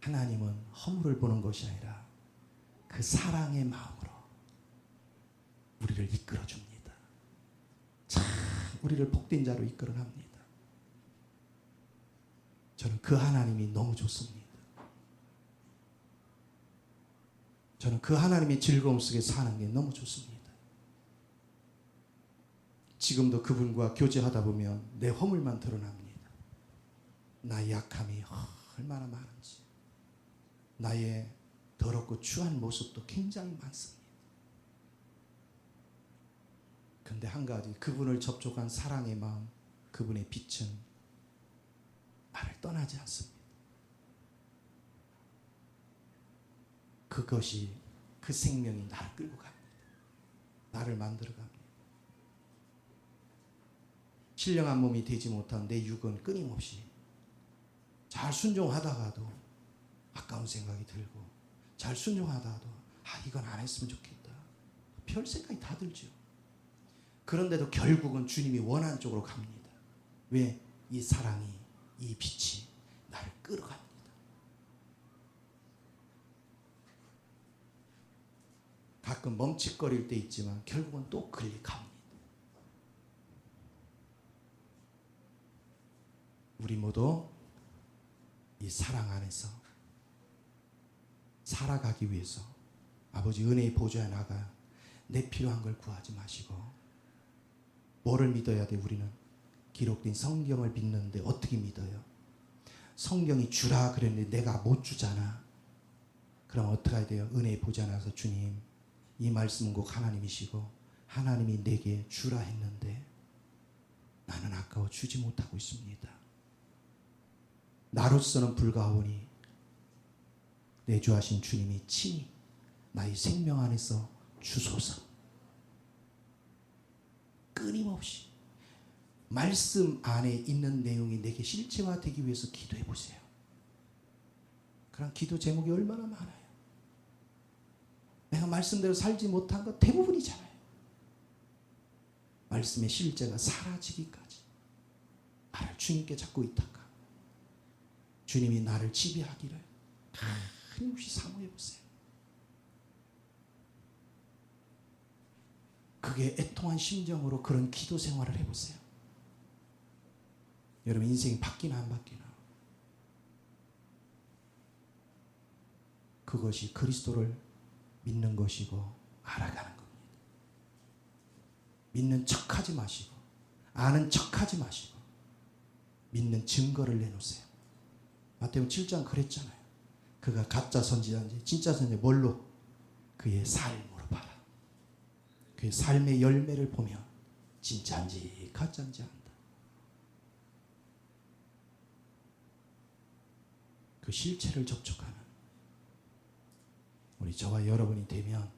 하나님은 허물을 보는 것이 아니라 그 사랑의 마음으로 우리를 이끌어줍니다. 참 우리를 복된 자로 이끌어갑니다. 저는 그 하나님이 너무 좋습니다. 저는 그 하나님의 즐거움 속에 사는 게 너무 좋습니다. 지금도 그분과 교제하다 보면 내 허물만 드러납니다. 나의 약함이 얼마나 많은지, 나의 더럽고 추한 모습도 굉장히 많습니다. 근데 한 가지, 그분을 접촉한 사랑의 마음, 그분의 빛은 나를 떠나지 않습니다. 그것이, 그 생명이 나를 끌고 갑니다. 나를 만들어 갑니다. 신령한 몸이 되지 못한 내 육은 끊임없이 잘 순종하다가도 아까운 생각이 들고, 잘 순종하다가도 이건 안 했으면 좋겠다, 별 생각이 다 들죠. 그런데도 결국은 주님이 원하는 쪽으로 갑니다. 왜? 이 사랑이, 이 빛이 나를 끌어갑니다. 가끔 멈칫거릴 때 있지만 결국은 또 클릭합니다. 우리 모두 이 사랑 안에서 살아가기 위해서 아버지 은혜의 보좌에 나가 내 필요한 걸 구하지 마시고, 뭐를 믿어야 돼? 우리는 기록된 성경을 믿는데 어떻게 믿어요? 성경이 주라 그랬는데 내가 못 주잖아. 그럼 어떻게 해야 돼요? 은혜 보좌 나서 주님, 이 말씀은 꼭 하나님이시고 하나님이 내게 주라 했는데 나는 아까워 주지 못하고 있습니다. 나로서는 불가하오니 내주하신 주님이 친히 나의 생명 안에서 주소서. 끊임없이 말씀 안에 있는 내용이 내게 실체화되기 위해서 기도해 보세요. 그런 기도 제목이 얼마나 많아요. 내가 말씀대로 살지 못한 것 대부분이잖아요. 말씀의 실제가 사라지기까지 나를 주님께 잡고 있다가 주님이 나를 지배하기를 끊임없이 사모해 보세요. 그게 애통한 심정으로 그런 기도 생활을 해보세요. 여러분 인생이 바뀌나 안 바뀌나? 그것이 그리스도를 믿는 것이고 알아가는 겁니다. 믿는 척하지 마시고 아는 척하지 마시고 믿는 증거를 내놓으세요. 마태복음 7장 그랬잖아요. 그가 가짜 선지자인지 진짜 선지자 뭘로? 그의 삶으로 봐라. 그의 삶의 열매를 보면 진짜인지 가짜인지 안다. 그 실체를 접촉하는 우리 저와 여러분이 되면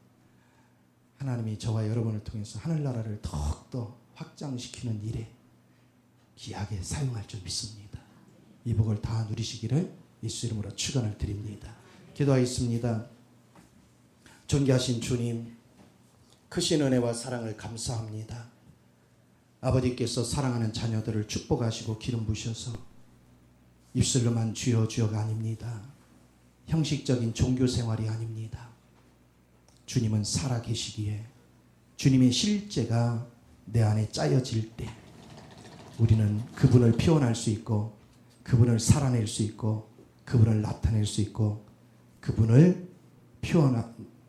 하나님이 저와 여러분을 통해서 하늘나라를 더욱더 확장시키는 일에 귀하게 사용할 줄 믿습니다. 이 복을 다 누리시기를 예수 이름으로 축원을 드립니다. 기도하겠습니다. 존귀하신 주님, 크신 은혜와 사랑을 감사합니다. 아버지께서 사랑하는 자녀들을 축복하시고 기름 부으셔서 입술로만 주여 주여가 아닙니다. 형식적인 종교 생활이 아닙니다. 주님은 살아 계시기에 주님의 실제가 내 안에 짜여질 때 우리는 그분을 표현할 수 있고 그분을 살아낼 수 있고 그분을 나타낼 수 있고 그분을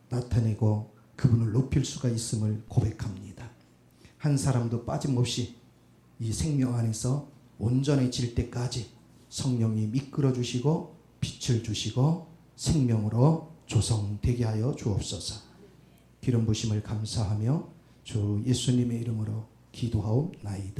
나타내고 그분을 높일 수가 있음을 고백합니다. 한 사람도 빠짐없이 이 생명 안에서 온전해질 때까지 성령이 이끌어 주시고 빛을 주시고 생명으로 조성되게 하여 주옵소서. 기름 부심을 감사하며 주 예수님의 이름으로 기도하옵나이다.